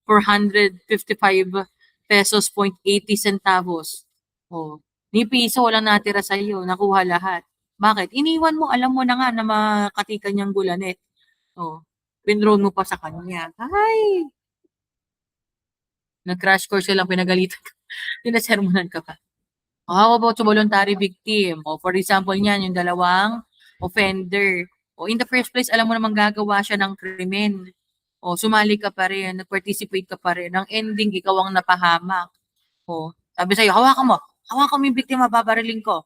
455 pesos point 80 centavos. Oh, ni piso walang natira sa iyo, nakuha lahat. Bakit? Iniwan mo, alam mo na nga na makatikan niyang gulanet. Oh, pinroll mo pa sa kanya. Ay, nag-crash course ka lang, pinagalitan ka. Pinasermonan ka pa. How about sa voluntary victim? O for example niyan, yung dalawang offender. O in the first place, alam mo namang gagawa siya ng krimen. O sumali ka pa rin, nag-participate ka pa rin. Ang ending, ikaw ang napahamak. O sabi sa'yo, hawakan mo. Hawakan mo yung biktima, babariling ko.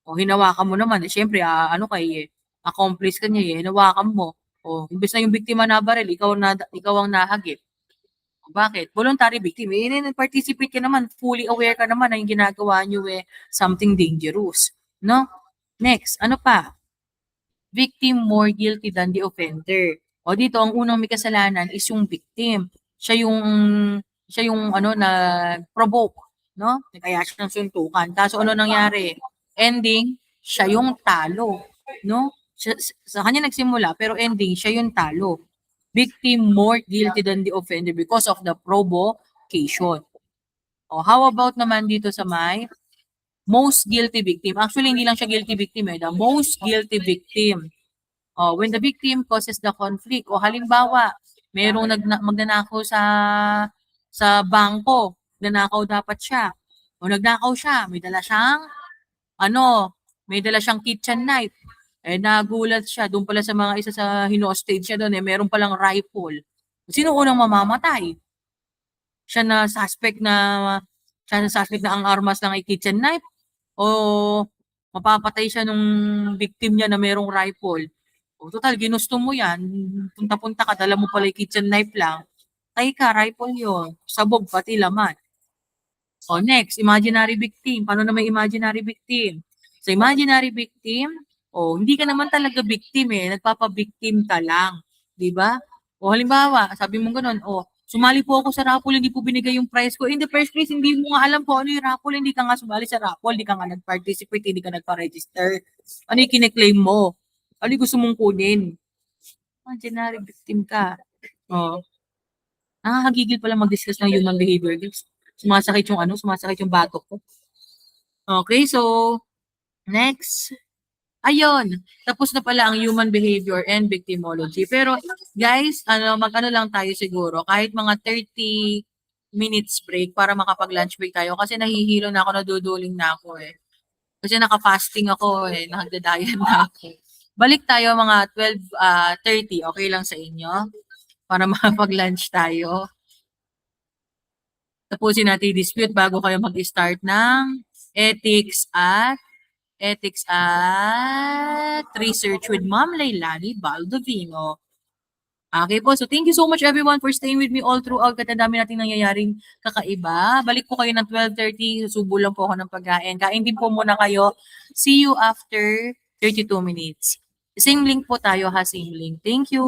O hinawakan mo naman. Eh, syempre, ano kay accomplice ka niya, hinawakan mo. O imbes na yung biktima na baril, ikaw ang nahagip. Bakit? Voluntary victim. Participate ka naman, fully aware ka naman na yung ginagawa nyo something dangerous. No? Next, ano pa? Victim more guilty than the offender. O dito, ang unang may kasalanan is yung victim. Siya yung ano, na-provoke. No? Kaya siya ng suntukan. Tapos ano nangyari? Ending, siya yung talo. No? Sa kanya nagsimula, pero ending, siya yung talo. Victim more guilty than the offender because of the provocation. O, how about naman dito sa may most guilty victim? Actually, hindi lang siya guilty victim the most guilty victim. O, when the victim causes the conflict. O, halimbawa, merong magnanakaw sa bangko. Nanakaw dapat siya. O, nagnakaw siya. May dala siyang kitchen knife. Nagulat siya. Doon pala sa mga isa sa hino-stage siya doon, meron palang rifle. Sino unang mamamatay? Siya na suspect na ang armas lang ay kitchen knife? O mapapatay siya nung victim niya na merong rifle? O total, ginusto mo yan. Punta-punta ka, dala mo pala yung kitchen knife lang. Tay ka, rifle yun. Sabog, pati laman. O next, imaginary victim. Paano na may imaginary victim? Sa imaginary victim, hindi ka naman talaga victim nagpapa-victim ka lang, 'di ba? O halimbawa, sabi mo gano'n, sumali po ako sa raffle, hindi po binigay yung prize ko. In the first place, hindi mo nga alam po ano yung raffle, hindi ka nga sumali sa raffle, hindi ka nga nag-participate, hindi ka nagpa-register. Ano yung kine-claim mo? Ano yung gusto mong kunin? Imaginary victim ka. Oh, nakakagigil pala mag-discuss ng human behavior. Sumasakit yung batok ko. Okay, so next. Ayun, tapos na pala ang human behavior and victimology. Pero guys, mag-ano lang tayo siguro, kahit mga 30 minutes break para makapag-lunch break tayo kasi nahihilo na ako, naduduling na ako Kasi naka-fasting ako nagda-diet na ako. Balik tayo mga 12:30, okay lang sa inyo? Para makapag-lunch tayo. Tapusin natin dispute bago kayo mag-start ng ethics at research with Ma'am Leilani Baldovino. Okay po, so thank you so much everyone for staying with me all throughout at dami natin nangyayaring kakaiba. Balik po kayo ng 12:30, susubo lang po ako ng pagkain. Kain din po muna kayo. See you after 32 minutes. Same link po tayo same link. Thank you!